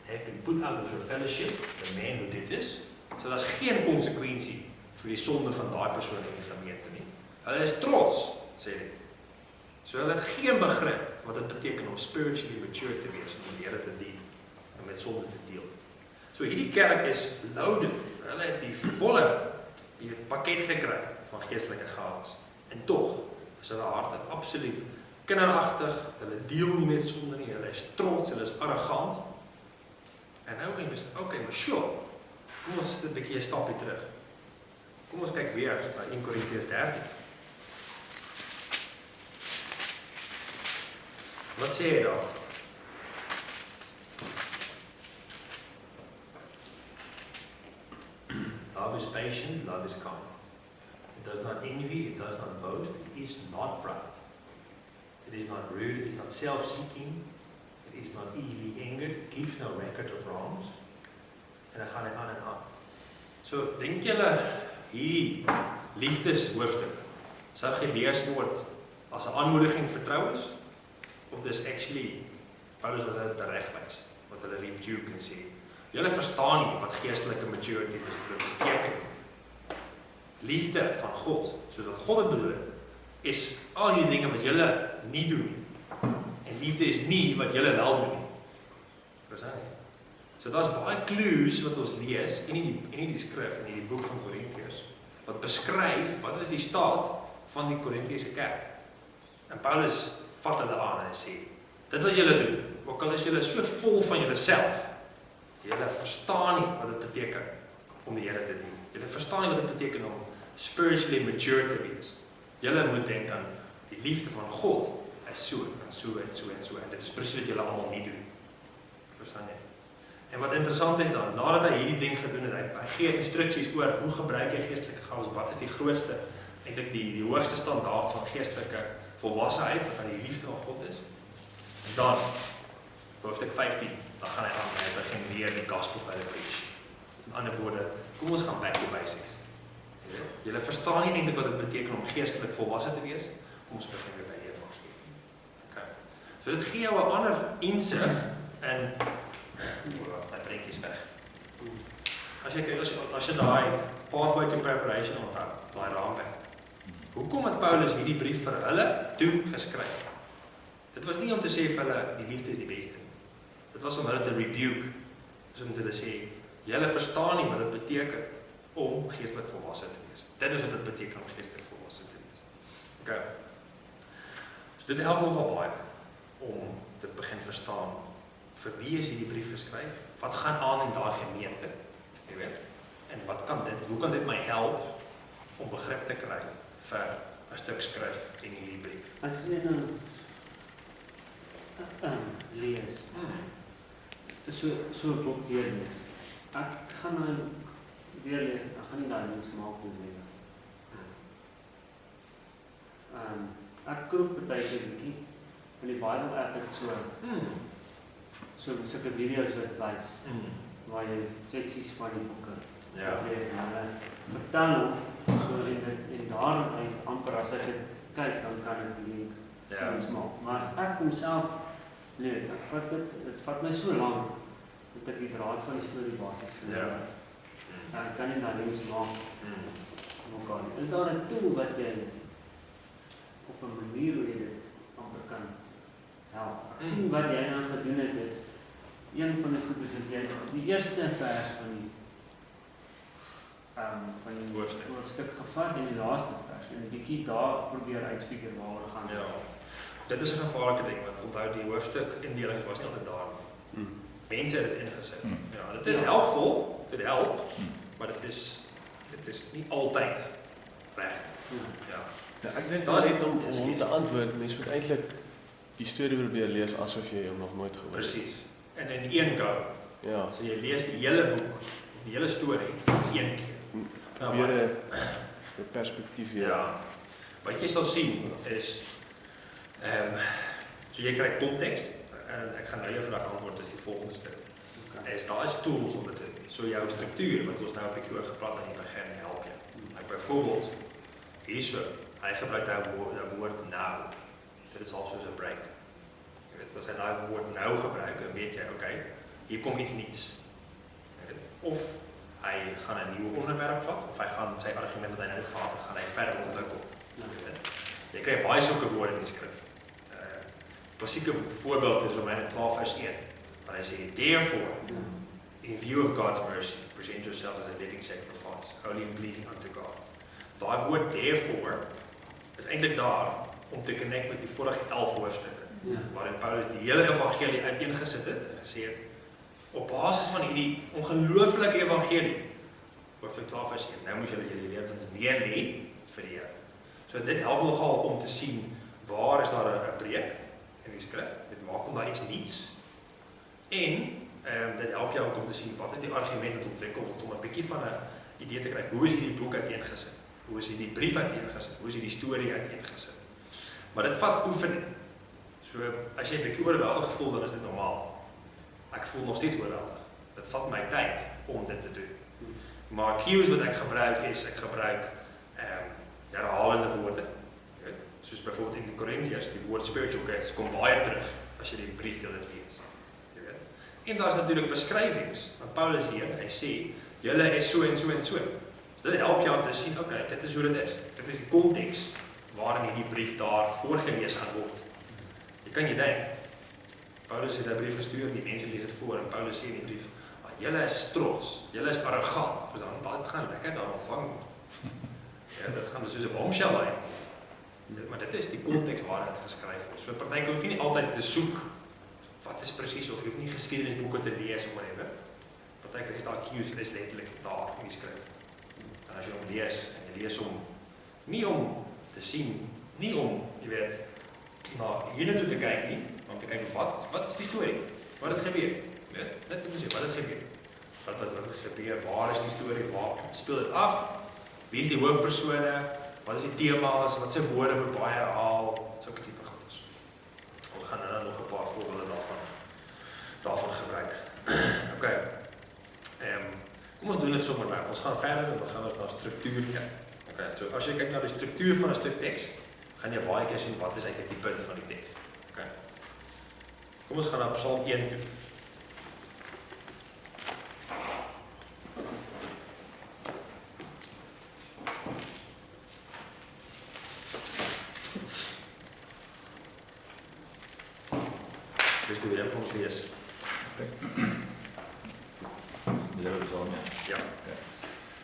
S1: have been put out of your fellowship, the man who did this? So daar is geen konsekwensie vir die sonde van daai persoon in die gemeente nie. Hulle is trots, sê dit. So hulle het geen begrip wat dit beteken om spiritually mature te wees en om die Here te dien en met sonde te deel. So hierdie kerk is loaded. Hulle het die volle pakket gekry van geestelike gawes. En tog is hulle harte absoluut kinderagtig. Hulle deel nie met sonde nie. Hulle is trots, hulle is arrogant. En nou maar sure. Kom ons sit 'n bietjie 'n stapie terug. Kom ons kyk weer na 1 Korintiërs 13. Wat sê hy daar? Love is patient, love is kind. It does not envy, it does not boast, it is not proud. It is not rude, it is not self-seeking, it is not easily angered, it keeps no record of wrongs. En dan gaan hy aan en aan. So, dink julle, hierdie liefdeshoofstuk sal gelees word as 'n aanmoediging vir troues? Of dis actually Paulus wat hulle teregwys, wat hulle rebuke en sê, julle verstaan nie wat geestelike maturity beteken. Liefde van God, soos wat God dit bedoel, is al die dinge wat julle nie doen nie. En liefde is nie wat julle wel doen nie. Verstaan jy? So daar's baie clues wat ons lees in die skrif, in die boek van Korintiërs, wat beskryf wat is die staat van die Korintiese kerk. En Paulus vat hulle aan en sê, dit wat julle doen, ook al is julle so vol van julleself, julle verstaan nie wat dit beteken om die Here te dien. Julle verstaan nie wat dit beteken om spiritually mature te wees. Julle moet denk aan die liefde van God is so en so en so en so. En dit is presies wat julle almal nie doen. Verstaan jy? En wat interessant is dan, nadat hy hierdie ding gedoen het, hy gee instruksies oor hoe gebruik jy geestelike gawes, wat is die grootste, eintlik die hoogste standaard van geestelike volwassenheid, wat aan die liefde van God is. En dan, hoofstuk 15, dan gaan hy aan, hy begin weer die gospel verder preach. In ander woorde, kom ons gaan back to basics. Julle verstaan nie eintlik wat dit beteken om geestelik volwasse te wees, kom ons begin weer by die evangelie. Okay. So dit gee jou 'n ander insig in my prentjies weg. As jy daai pathway to preparation onthou, daai raamwerk. Hoekom het Paulus hierdie brief vir hulle toe geskryf? Dit was nie om te sê vir hulle die liefde is die beste nie. Dit was om hulle te rebuke, dus om te sê, julle verstaan nie wat dit beteken om geestelik volwasse te wees. Dit is wat dit beteken om geestelik volwasse te wees. Okay. So dit help nogal baie om te begin verstaan vir wie is hierdie brief geskryf? Wat gaan aan in daai gemeente? Jy weet. En hoe kan dit my help om begrip te kry vir 'n stuk skrif in hierdie brief?
S3: As jy nou lees, so 'n boek deurlees, ek gaan nou deurlees, ek gaan nie daai mens maak nie. Ek koop baie bietjie in die Bible app het so sulke video's wat wys, waar jy seksies van die boeke.
S1: Ja.
S3: Hulle vertel hom, so en daaruit amper as ek dit kyk, dan kan ek link
S1: Ja.
S3: mens maak. Maar as ek homself lees, dit vat my so lank, dat ek die draad van die storie basis
S1: Ja.
S3: Ek kan nie na links maak.
S1: Mm.
S3: Is daar 'n tool wat jy op 'n manier hoe jy dit amper kan help? Ek sien wat jy dan gedoen het is, een van die goedes is jy die eerste vers van die hoofstuk gevat en die laaste vers en 'n bietjie daar probeer uitfigure waaroor gaan.
S1: Ja. Dit is 'n gevaarlike ding, want onthou die hoofstukindeling was nie altyd daar nie. Mense het dit ingesit. Ja, dit is helpvol, dit help, maar dit is nie altyd reg. Ja.
S2: Ja, ek dink daar net om hom te antwoord, mens moet eintlik die storie probeer lees asof jy hom nog nooit gehoor het.
S1: Presies. En in een go.
S2: Ja.
S1: So jy lees die hele boek of die hele storie in een keer. Nou,
S2: Weer
S1: wat?
S2: 'n perspektief weer.
S1: Ja. Wat jy sal sien is so jy kry konteks en ek gaan nou jou vraag antwoord is die volgende stuk. Daar is tools om dit te doen. So jou struktuur wat ons nou 'n bietjie oor gepraat aan die begin help jou. Like byvoorbeeld hierso, hy gebruik daai woord nou. Dit is al soos 'n break. Jy weet, as hy daai woord nou gebruik, dan weet jy, okay, hier kom iets nuuts. Of hy gaan 'n nuwe onderwerp vat, of hy gaan sy argument wat hy nou gehad het, gaan hy verder ontwikkel. Jy kry baie sulke woorde in die skrif. Klassieke voorbeeld is Romeine 12 vers 1, waar hy sê, therefore, in view of God's mercy, present yourself as a living sacrifice, holy and pleasing unto God. Daai woord therefore is eintlik daar om te connect met die vorige 11 hoofstukke, waarin Paulus die hele evangelie uiteengesit het en gesê het, op basis van hierdie ongelooflike evangelie, hoofstuk 12 vers 1, nou moet julle lewens meer lê vir die Here. So dit help nogal om te sien waar is daar 'n breek in die skrif, waar kom daar iets nuuts, en dit help jou om te sien wat is die argument wat ontwikkel word, om 'n bietjie van 'n idee te kry, hoe is hierdie boek uiteengesit, hoe is hierdie brief uiteengesit, hoe is hierdie storie uiteengesit. Maar dit vat oefening. So as jy 'n bietjie oorweldig voel, dan is dit normaal. Ek voel nog steeds oorweldig. Dit vat my tyd om dit te doen. Maar cues wat ek gebruik is, ek gebruik herhalende woorde. Soos byvoorbeeld in die Korintiërs, die woord spiritual gifts kom baie terug as jy die brief deel lees. Jy weet. En daar's natuurlik beskrywings. Want Paulus hier, hy sê, julle is so en so en so. So dit help jou om te sien, okay, dit is hoe dit is. Dit is die konteks waarin hierdie brief daar voorgelees gaan word. Jy kan jy dink, Paulus het 'n brief gestuur, die mense lees dit voor en Paulus sê in die brief, julle is trots, julle is arrogant, verstaan, dit gaan lekker daar ontvang word. Ja, dit gaan soos 'n bombshell lyn. Maar dit is die konteks waarin dit geskryf word. So partyke hoef jy nie altyd te soek wat is presies, of jy hoef nie geskiedenisboeke te lees of whatever. Partyke is daar cues, is letterlik daar in die skrif. En as jy hom lees, en jy lees hom nie om te sien, nie om, jy weet, na hiernatoe te kyk nie, om te kyk wat is die storie? Wat het gebeur? Weet, net te sê, wat het gebeur? Wat het gebeur? Waar is die storie? Waar speel dit af? Wie is die hoofpersone? Wat is die tema's? Wat se woorde word baie herhaal? Sulke tipe goeders. Ons gaan nou nog 'n paar voorbeelde daarvan gebruik. Okay. Kom ons doen dit sommer nou. Ons gaan verder en dan gaan ons na struktuur kyk. Okay, so as jy kyk na die struktuur van 'n stuk teks, gaan jy baie keer sien wat is eintlik die punt van die teks. Okay. Kom ons gaan na Psalm 1 toe. Dis die weer vir ons lees. Ja.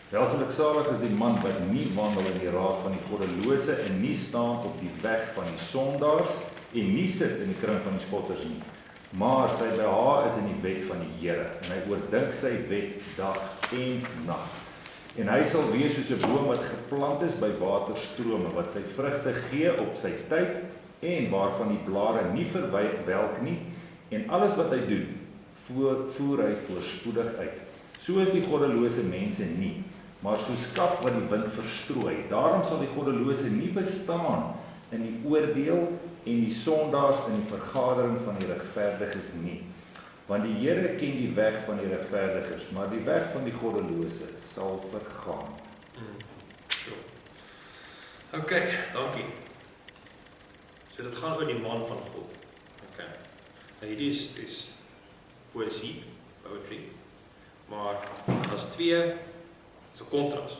S5: Welgeluksalig is die man wat nie wandel in die raad van die goddelose en nie staan op die weg van die sondaars en nie sit in die kring van die spotters nie. Maar sy behaag is in die wet van die Here en hy oordink sy wet dag en nag. En hy sal wees soos 'n boom wat geplant is by waterstrome wat sy vrugte gee op sy tyd en waarvan die blare nie verwelk nie en alles wat hy doen voer hy voorspoedig uit. So is die goddelose mense nie, maar soos kaf wat die wind verstrooi. Daarom sal die goddelose nie bestaan in die oordeel en die sondaars in die vergadering van die regverdiges nie. Want die Here ken die weg van die regverdiges, maar die weg van die goddelose sal vergaan.
S1: Okay, dankie. So dit gaan oor die man van God. Okay. Nou hierdie is poësie, poetry, maar daar's twee, so kontras.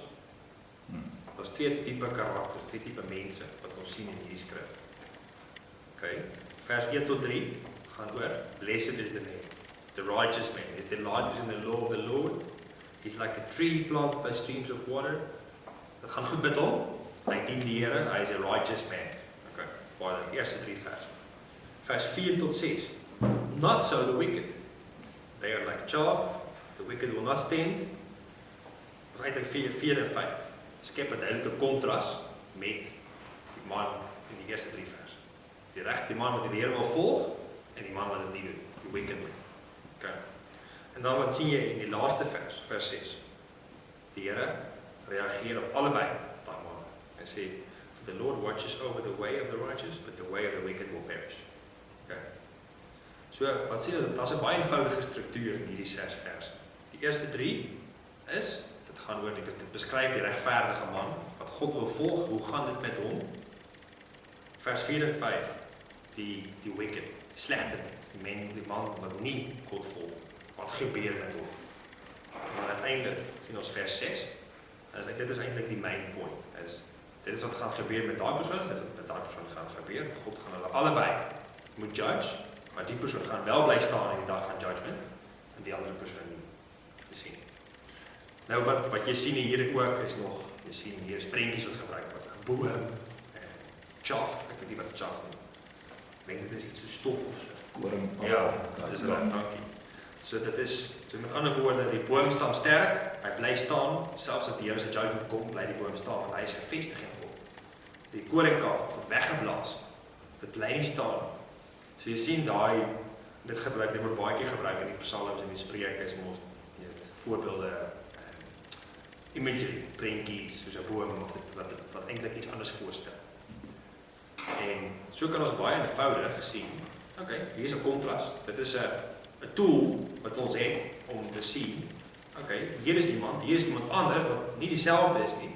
S1: Daar's twee tipe karakters, twee tipe mense wat ons sien in hierdie skrif. Okay. Vers 1 tot 3 gaan oor blessed is the man, the righteous man, his delight is in the law of the Lord. He's like a tree planted by streams of water. Dit gaan goed met hom. Hy dien die Here, hy is a righteous man. Okay. Baie die eerste 3 verse. Vers 4 tot 6. Not so the wicked. They are like chaff, the wicked will not stand. Of eintlik 4 en 5. Skep 'n duidelike kontras met die man in die eerste 3 verse. Die man wat die Here wil volg en die man wat dit nie doen, die wicked man. Okay. En dan wat sien jy in die laaste vers 6? Die Here reageer op allebei daai manne. Hy sê, "For the Lord watches over the way of the righteous, but the way of the wicked will perish." Okay. So, wat sien jy? Daar's 'n baie eenvoudige struktuur in hierdie 6 verse. Die eerste 3 is, dit gaan oor dit beskryf die regverdige man wat God wil volg. Hoe gaan dit met hom? Vers 4 en 5, die wicked, die slegte mens, die man wat nie God volg. Wat gebeur met hom? Maar uiteindelik sien ons vers 6. En dit is eintlik die main point. Dit is wat gaan gebeur met daai persoon, dit is wat met daai persoon gaan gebeur. God gaan hulle albei moet judge, maar die persoon gaan wel bly staan in die dag van judgment en die ander persoon nie. Jy sien. Nou wat jy sien hier ook is nog, jy sien hier is prentjies wat gebruik word. 'n Boom en chaff, ek weet nie wat chaff is. Ek dink dit is iets so stof of so.
S5: Koring.
S1: Ja, dit is reg, dankie. So dit is, so met ander woorde, die boom staan sterk, hy bly staan, selfs as die Here se judgment kom, bly die boom staan, want hy is gevestig in God. Die koringkaaf word weggeblaas, dit bly nie staan. So jy sien dit word baie keer gebruik in die psalms en die spreuke, is mos voorbeelde, imagery, prentjies, soos 'n boom, of wat eintlik iets anders voorstel. En so kan ons baie eenvoudig sien, okay, hier is 'n kontras, dit is 'n tool wat ons het om te sien, okay, hier is iemand anders wat nie dieselfde is nie.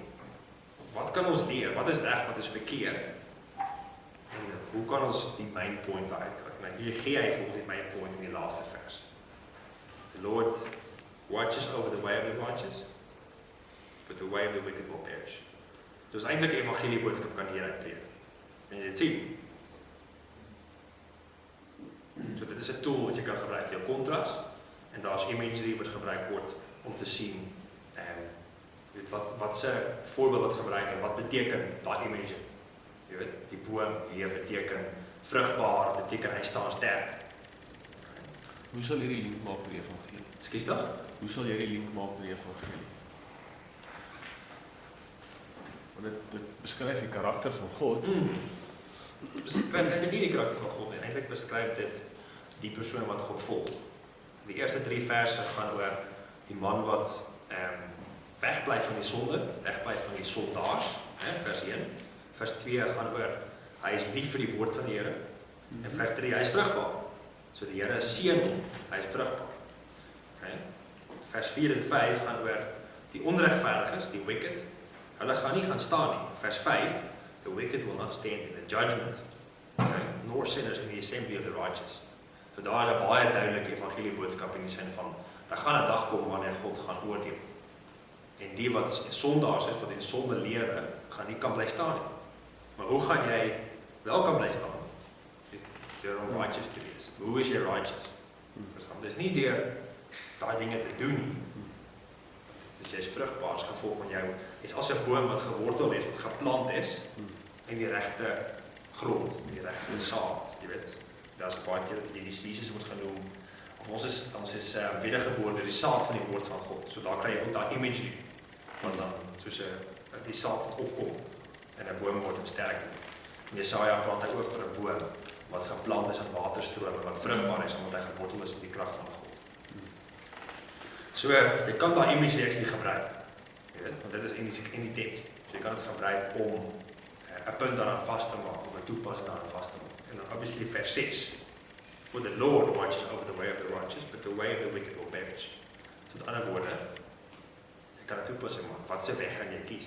S1: Wat kan ons leer? Wat is reg, wat is verkeerd? En hoe kan ons die main point uitkry? Nou hier gee hy vir ons die main point in die laaste vers. The Lord watches over the way of the righteous, but the way of the wicked will perish. Dus eintlik 'n evangelie boodskap kan hier uitbreek. En jy dit sien. So dit is 'n tool wat jy kan gebruik, jou kontras, en daar's imagery wat gebruik word om te sien weet wat se voorbeeld wat gebruik en wat beteken daai imagery. Jy weet, die boom hier beteken vrugbaar, beteken hy staan sterk.
S2: Hoe sal jy die link maak met die evangelie?
S1: Ekskuus tog?
S2: Hoe sal jy die link maak met die evangelie? Want dit beskryf die karakter van God.
S1: Beskryf eintlik nie die karakter van God nie, eintlik beskryf dit die persoon wat God volg. Die eerste 3 verse gaan oor die man wat wegbly van die sonde, wegbly van die sondaars, vers 1. Vers 2 gaan oor hy is lief vir die woord van die Here. En vers 3 hy is vrugbaar. So die Here seën hom, hy is vrugbaar. Okay. Vers 4 en 5 gaan oor die onregverdiges, die wicked. Hulle gaan nie gaan staan nie. Vers 5, the wicked will not stand in the judgment, okay, nor sinners in the assembly of the righteous. So daar is 'n baie duidelike evangelie boodskap in die sin van, daar gaan 'n dag kom wanneer God gaan oordeel. En die wat sondaars is, wat in sonde lewe, gaan nie kan bly staan nie. Maar hoe gaan jy wel kan bly staan? Deur om righteous te wees. Hoe is jy righteous? Verstaan? Dis nie deur daai dinge te doen nie. Dus jy is vrugbaar as gevolg van jou. Jy's as 'n boom wat gewortel is, wat geplant is in die regte grond, in die regte saad, jy weet. Daar's 'n baie keer dat jy die Jesus word genoem, of ons is wedergebore deur die saad van die woord van God. So daar kry jy ook daai imagery, wat dan soos die saad wat opkom en 'n boom word en sterk word. En Jesaja praat hy ook oor 'n boom wat geplant is aan waterstrome, wat vrugbaar is omdat hy gewortel is in die krag van God. So jy kan daai imagery actually gebruik. Jy weet, want dit is in die teks. So jy kan dit gebruik om 'n punt daaraan vas te maak of 'n toepassing daaraan vas te maak. En dan obviously vers 6. For the Lord watches over the way of the righteous, but the way of the wicked will perish. So met ander woorde, jy kan 'n toepassing maak. Wat se weg gaan jy kies?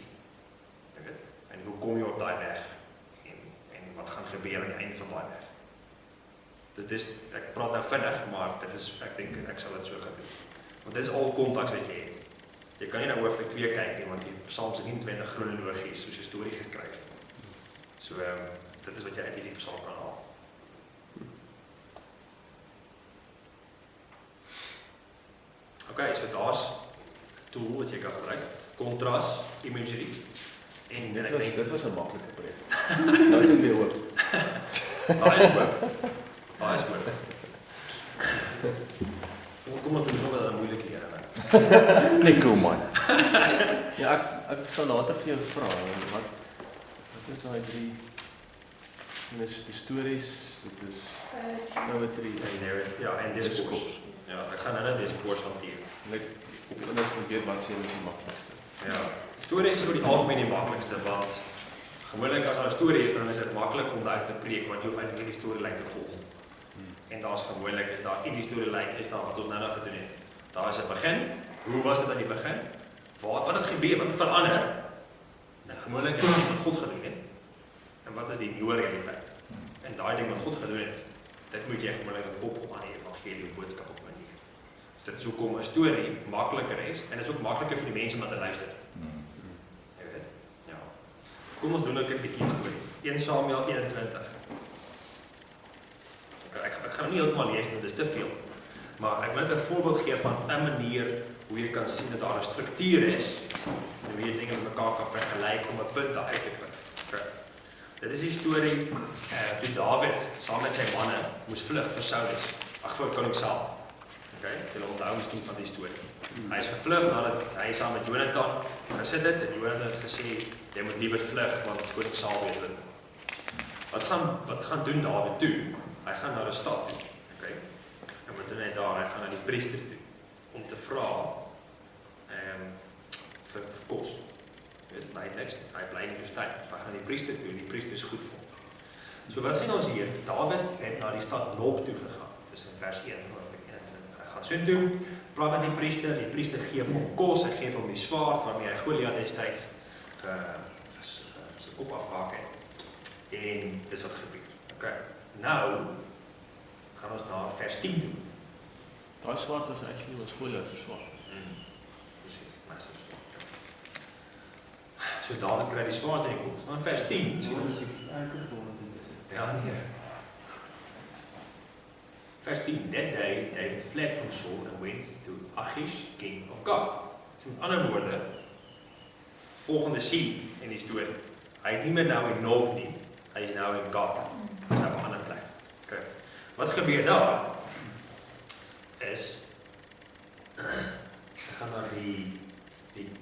S1: Jy weet? En hoe kom jy op daai weg? En wat gaan gebeur gebeur aan die einde van daai weg. Dus ek praat nou vinnig, maar ek dink ek sal dit so gaan doen. Want dit is al kontaks wat jy het. Jy kan nie na hoofstuk 2 kyk nie, want die psalms is nie noodwendig chronologies soos 'n storie geskryf. So dit is wat jy uit hierdie psalm kan haal. Okay, so daar's 'n tool wat jy kan gebruik. Kontras, imagery. En
S2: Dit was 'n maklike preek. Nou doen weer oop.
S1: Daar is hoop. Daar is hoop. Kom ons doen sommer 'n moeilike een nou.
S2: Nee, kom man. Ja, ek sal later vir jou vra wat is daai 3 dis die stories, dit is poetry
S1: en discourse. Ja, ek gaan nou discourse hanteer.
S2: Net op kinders moet weet wat sê is die maklikste.
S1: Ja. Stories is oor die algemeen die maklikste want gewoonlik as daar 'n storie is dan is dit maklik om uit te preek want jy hoef eintlik die storielyn te volg. En daar's gewoonlik is daar in die storielyn is daar wat ons nou gedoen het. Daar is 'n begin. Hoe was dit aan die begin? Wat het gebeur? Wat het verander? Nou gewoonlik is dit wat God gedoen het. En wat is die nuwe realiteit? En daai ding wat God gedoen het, dit moet jy gewoonlik koppel aan die evangelie boodskap op 'n manier. So dit is hoekom 'n storie makliker is en dit is ook makliker vir die mense om na te luister. Jy weet? Ja. Kom ons doen 'n bietjie storie. 1 Samuel 21. Ek gaan nie heeltemal lees nie, dit is te veel. Maar ek wil net 'n voorbeeld gee van 'n manier hoe jy kan sien dat daar 'n struktuur is en hoe jy dinge met mekaar kan vergelyk om 'n punt daar uit te kry. Okay. Dit is die storie toe Dawid saam met sy manne moes vlug vir Saulus, vir koning Saul. Okay, julle onthou miskien van die storie. Hy is gevlug nadat hy saam met Jonathan gesit het en Jonathan het gesê jy moet liewer vlug want koning Saul weet dit. Wat gaan doen Dawid toe? Hy gaan na 'n stad toe. Okay. En wat doen hy daar? Hy gaan na die priester toe om te vra vir kos. Hy bly in die woestyn. Hy gaan na die priester toe en die priester is goed vir hom. So wat sien ons hier? Dawid het na die stad Nob toe gegaan. Dis in vers 1 hoofstuk 21. Hy gaan so toe, praat met die priester gee vir hom kos, hy gee vir hom die swaard waarmee hy Goliat destyds sy kop afgehak het. En dis wat gebeur. Okay. Nou gaan ons na vers 10 toe.
S2: Daai swaard is actually ons Goliat se swaard.
S1: Presies, massive swaard. So Dawid kry die swaard in die kop. Maar vers 10 sien ons ja nee. Vers 10, that day David fled from Saul and went to Achish, king of Gath. So met ander woorde, volgende scene in die storie. Hy is nie meer nou in Nob nie, hy is nou in Gath. Hy is nou op 'n ander plek. Okay. Wat gebeur daar is, hy gaan na die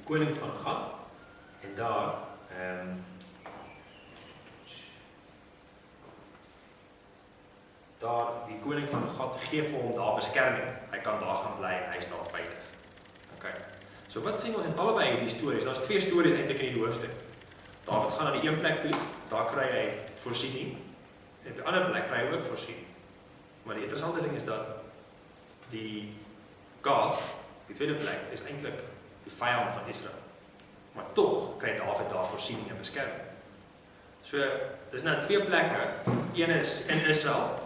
S1: koning van Gath en daar die koning van Gath gee vir hom daar beskerming. Hy kan daar gaan bly en hy is daar veilig. Okay. So wat sien ons in albei hierdie stories? Daar's 2 stories eintlik in die hoofstuk. Dawid gaan na die een plek toe, daar kry hy voorsiening. En op die ander plek kry hy ook voorsiening. Maar die interessante ding is dat die Gath, die tweede plek, is eintlik die vyand van Israel. Maar tog kry Dawid daar voorsiening en beskerming. So, dis nou 2 plekke. Een is in Israel,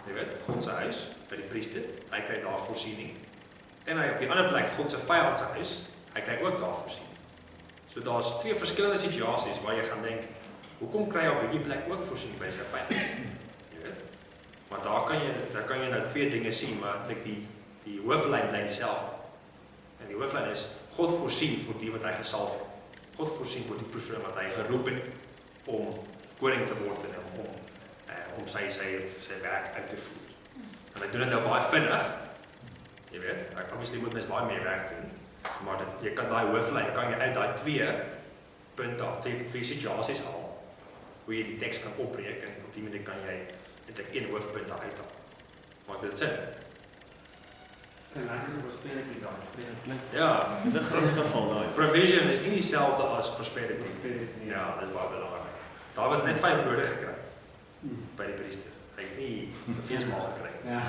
S1: jy weet, God se huis, by die priester, hy kry daar voorsiening. En hy op die ander plek, God se vyand se huis, hy kry ook daar voorsiening. So daar's 2 verskillende situasies waar jy gaan denk, hoekom kry jy op hierdie plek ook voorsiening by sy vyand? Jy weet? Maar daar kan jy nou 2 dinge sien, maar eintlik die hooflyn bly dieselfde. En die hooflyn is God voorsien vir die wat hy gesalf het. God voorsien vir die persoon wat hy geroep het om koning te word en om sy werk uit te voer. En hy doen dit nou baie vinnig. Jy weet, obviously moet mens baie meer werk doen. Maar jy kan daai hooflyn, kan jy uit daai 2 punte, 2 situasies haal, hoe jy die teks kan opbreek en op die manier kan jy eintlik 1 hoofpunt daar uithaal. Maak dit sin? Ja,
S2: Dis 'n groot geval daai.
S1: provision is nie dieselfde as prosperity. Ja, dis baie belangrik. Dawid het net 5 brode gekry by die priester. Hy het nie 'n feesmaal gekry.
S3: Ja.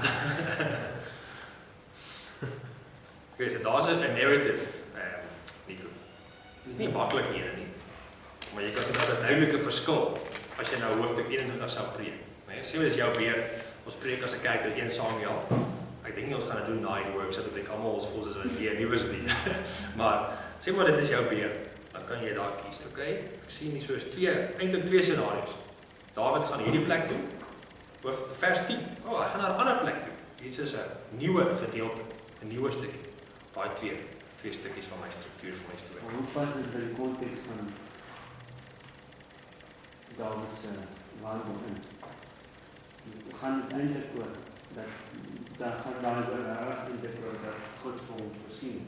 S1: Okay, so daar's 'n narrative, Nico. Dit is nie maklik hier nie. Maar jy kan sien daar's 'n duidelike verskil as jy nou hoofstuk 21 sou preek, nee, sê dit is jou beurt, ons preek as 'n kerk deur 1 Samuel. Ek dink nie ons gaan dit doen na die workshop, dat ek almal ons voel soos 'n nuwe nie. Maar sê maar dit is jou beurt, dan kan jy daar kies, okay? Ek sien nie soos eintlik twee scenario's. Dawid gaan hierdie plek toe. Vers 10. Hy gaan na 'n ander plek toe. Hier is 'n nuwe gedeelte, 'n nuwe stukkie. Daai twee stukkies van my struktuur van my storie.
S3: Hoe pas dit by die konteks van Dawid se wandel in? Gaan dit eintlik oor dat gaan Dawid oor reg interpreteer dat God vir hom voorsien.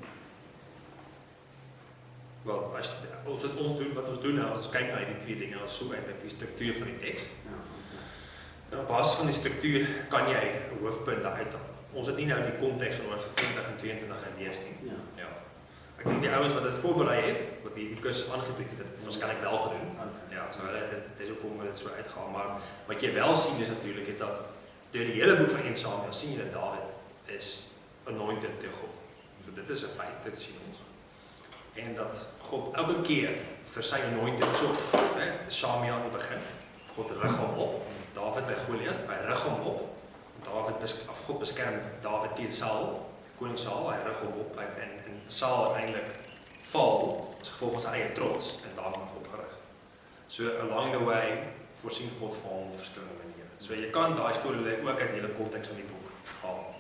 S1: Wel, ons doen wat ons doen nou, ons kyk na hierdie twee dinge, ons so eintlik die struktuur van die teks. En op basis van die struktuur kan jy 'n hoofpunt uithaal. Ons het nie nou die konteks van ons 20 en 22 gelees nie. Ja. Ek dink die ouens wat dit voorberei het, wat die kursus aangebied het, het waarskynlik wel gedoen. Ja, so hulle dit is ook om dit so uitgehaal, maar wat jy wel sien is natuurlik is dat deur die hele boek van 1 Samuel sien jy dat Dawid is anointed deur God. So dit is 'n feit, dit sien ons. En dat God elke keer vir sy anointed sorg, né? Samuel aan die begin, God rig hom op. Dawid by Goliat, hy rig hom op. God beskerm Dawid teen Saul, koning Saul, hy rig hom op en Saul uiteindelik val as gevolg van sy eie trots en Dawid word opgerig. So along the way voorsien God vir hom op verskillende maniere. So jy kan daai storie ook uit die hele konteks van die boek haal.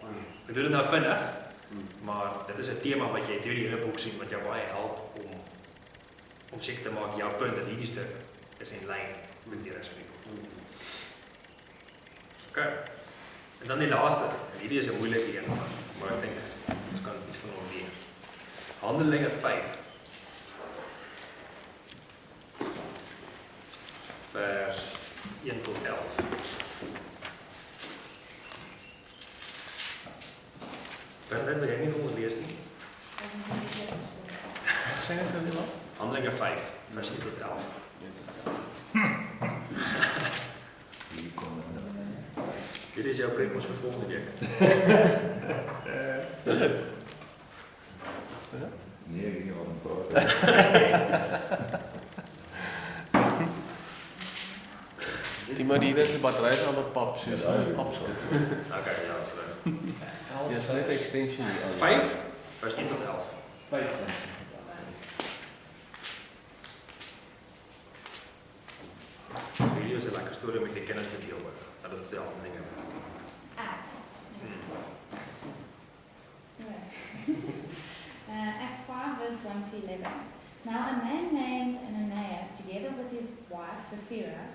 S1: Ek doen dit nou vinnig, maar dit is 'n tema wat jy deur die hele boek sien wat jou baie help om seker te maak jou punt dat hierdie stuk is in lyn met die res van die boek. Okay. En dan die laaste, en hierdie is 'n moeilike een, maar ek dink ons kan iets van hom leer. Handelinge 5 vers 1 tot 11. Bernard, wil jy nie vir ons lees nie?
S2: Sê net gou wat?
S1: Handelinge 5 vers 1 tot 11. Dit is jou preek ons vir volgende week.
S5: Nee, ek weet nie wat om praat.
S2: Die Marina se battery is amper pap, soos 'n papskop.
S1: Okay, ja, so.
S2: Ja, is net 'n extension hier aan.
S1: 5 vers 1 tot 11.
S4: 5.
S1: Hierdie is 'n lekker storie met die kinders te deel ook. Dat is die Handelinge.
S6: Acts. Acts 5 verse 1 to 11. Now a man named Ananias, together with his wife Sapphira,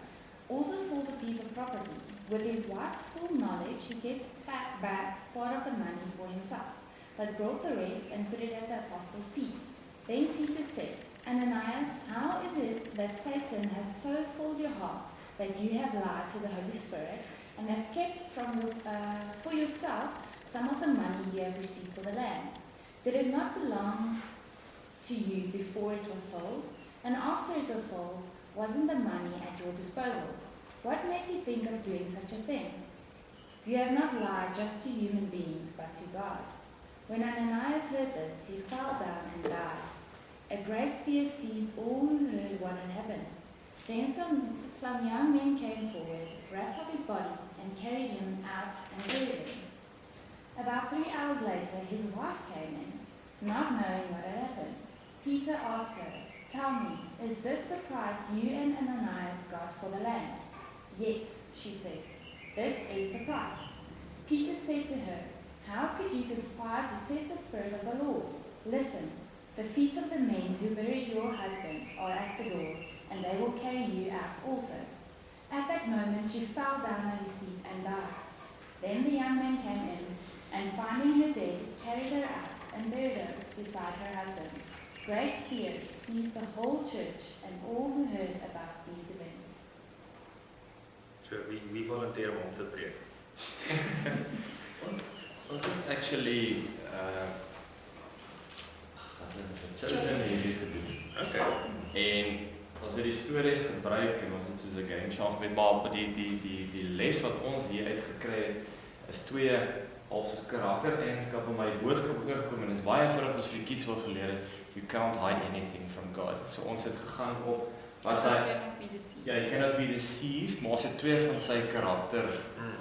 S6: also sold a piece of property. With his wife's full knowledge, he kept back part of the money for himself, but brought the rest and put it at the apostles' feet. Then Peter said, Ananias, how is it that Satan has so filled your heart that you have lied to the Holy Spirit and have kept for yourself some of the money you have received for the land? Did it not belong to you before it was sold? And after it was sold, wasn't the money at your disposal? What made you think of doing such a thing? You have not lied just to human beings, but to God. When Ananias heard this, he fell down and died. A great fear seized all who heard what had happened. Then some young men came forward, wrapped up his body, and carried him out and buried him. About 3 hours later, his wife came in, not knowing what had happened. Peter asked her, Tell me, is this the price you and Ananias got for the land? Yes, she said, this is the price. Peter said to her, How could you conspire to test the Spirit of the Lord? Listen, the feet of the men who buried your husband are at the door, and they will carry you out also. At that moment she fell down at his feet and died. Then the young man came in, and finding her dead, carried her out and buried her beside her husband. Great fear seized the whole church and all who heard about these events.
S1: So wie volunteer om te preek?
S4: Ons het actually chosen hierdie gedoen.
S1: Okay.
S4: En ons het die storie gebruik en ons het soos 'n game show met maar die les wat ons hier uit gekry het is 2 als karaktereienskappe my boodskap oorgekom en is baie vinnig as vir die kids wil geleer het, you can't hide anything from God. So ons het gegaan op Wat
S6: So
S4: hy
S6: it cannot be deceived.
S4: ja, hy cannot be deceived, maar as hy twee van sy karakter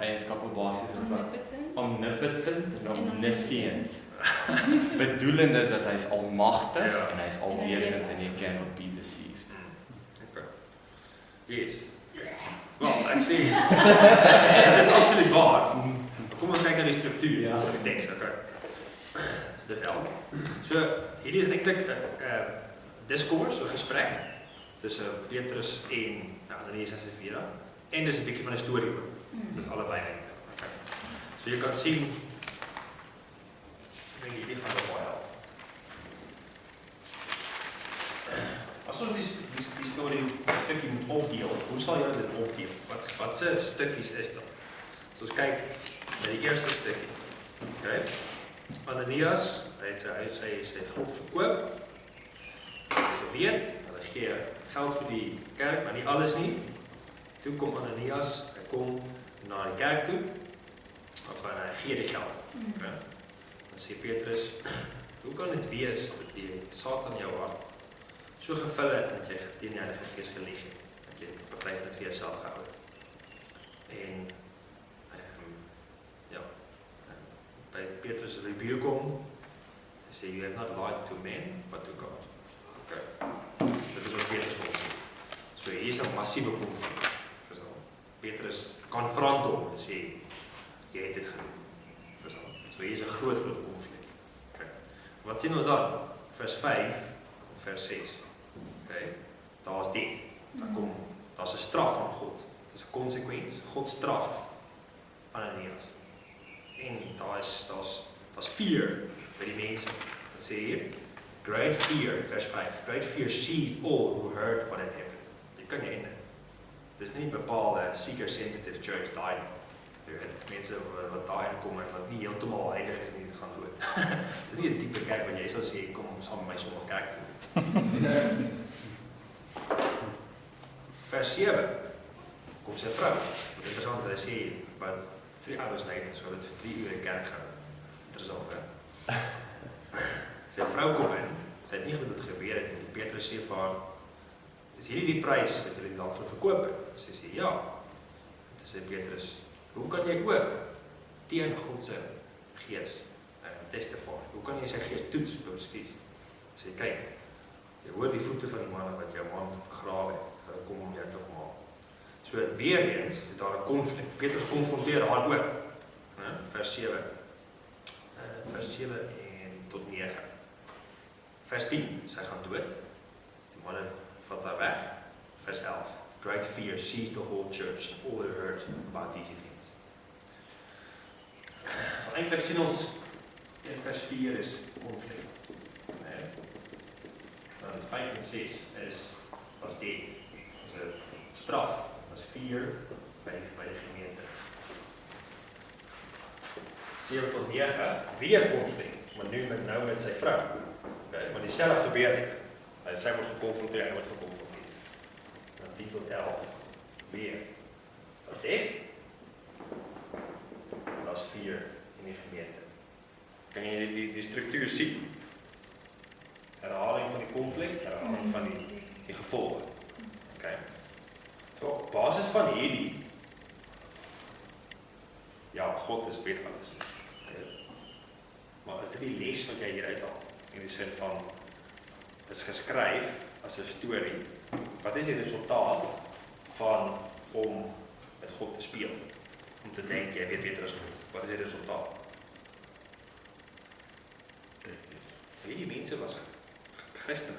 S4: eienskappe basies is wat
S6: Omnipotent.
S4: omnipotent en
S6: En
S4: omniscient. Bedoelende dat hy is almagtig
S1: Ja.
S4: en hy is alwetend en hy cannot be deceived.
S1: Okay. Yes. Wel, ek sê, dit is absoluut waar. Kom ons kyk na die struktuur van die teks, okay. So dit help. So, hierdie is eintlik 'n diskurs, 'n gesprek tussen Petrus en Ananias en Safira, en dis 'n bietjie van 'n storie ook. Dis albei eintlik. Okay. So jy kan sien, ek dink hierdie gaan baie help. As ons die storie 'n stukkie moet opdeel, hoe sal jy dit opdeel? Wat se stukkies is daar? So ons kyk na die eerste stukkie. Okay. Ananias, hy het sy grond verkoop. Geweet, hulle gee geld vir die kerk, maar nie alles nie. Toe kom Ananias, hy kom na die kerk toe, of hy gee die geld. Okay. Dan sê Petrus, hoe kan dit wees dat die Satan jou hart so gevul het en dat jy teen die Heilige Gees gelieg het, dat jy party van dit vir jouself gehou het. En ja, by Petrus rebuke hom, hy sê, you have not lied to men, but to God. Okay. Dit is wat Petrus wil sê. So hier is 'n massiewe konflik. Verstaan? Petrus konfront hom en sê, jy het dit gedoen. Verstaan? So hier is 'n groot konflik. Okay. Wat sien ons dan? Vers 5 of vers 6. Okay. Daar's dit. Daar's 'n straf van God. Dis 'n konsekwens. God straf Ananias. En daar's fear by die mense. Wat sê hier? Great fear, vers 5. Great fear seized all who heard what had happened. Jy kan nie inne. Dis nie 'n bepaalde seeker sensitive church daai nie. Jy weet, mense wat daai kom en wat nie heeltemal heilig is nie, gaan dood. Dit is nie 'n tipe kerk wat jy sou sê kom saam met my Sondag kerk toe. Vers 7. Kom sy vrou. Wat interessant is, hy sê wat 3 hours later, so dit vir 3 ure kerk gaan. Interessant, hè? Sy vrou kom in, sy het nie geweet wat gebeur het nie. Petrus sê vir haar, is hierdie die prys wat jy die land vir verkoop het? Sy sê ja. Toe sê Petrus, hoe kan jy ook teen God se gees testify? Hoe kan jy sy gees toets? Sê kyk, jy hoor die voete van die man wat jou man begrawe het. Hulle kom om jou te kom haal. So weer eens het daar 'n konflik. Petrus konfronteer haar ook. Vers 7. Vers 7 en tot 9. Vers 10, sy gaan dood. Die manne vat haar weg. Vers 11. Great fear seized the whole church and all who heard about these events. So eintlik sien ons in vers 4 is konflik. Dan 5 en 6 was death. Is 'n straf. Was fear by die gemeente. 7 tot 9, weer konflik, maar nou met sy vrou. Okay, maar dieselfde gebeur het. Sy word gekonfronteer en word gekonfronteer. Dan 10 tot 11, weer. Dat death, en dat is fear in die gemeente. Kan jy die struktuur sien? Herhaling van die konflik, herhaling van die gevolge. Okay. So, op basis van hierdie, ja, God is weet alles. Maar is dit die les wat jy hier uithaal? In die sin van, is geskryf as 'n storie. Wat is die resultaat van om met God te speel? Om te dink, jy weet beter as God. Wat is die resultaat? Hierdie mense was Christene.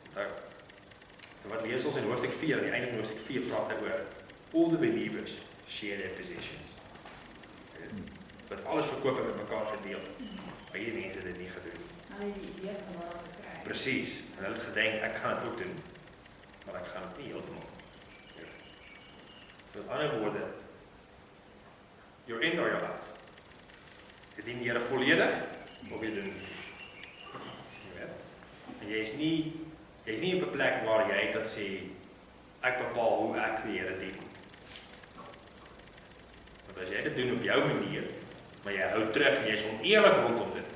S1: Onthou. En wat lees ons in hoofstuk 4, aan die einde van hoofstuk 4 praat hy oor all the believers share their possessions. Wat alles verkoop en met mekaar gedeel. Maar hierdie mense het dit nie gedoen.
S6: Hulle het die idee van waar hulle gekry.
S1: Presies. En hulle het gedink, ek gaan dit ook doen. Maar ek gaan dit nie heeltemal. Met ander woorde, you're in or you're out. Jy dien die Here volledig, of jy doen nie. En jy is nie op 'n plek waar jy kan sê, ek bepaal hoe ek die Here dien. Want as jy dit doen op jou manier, maar jy hou terug en jy is oneerlik rondom dit,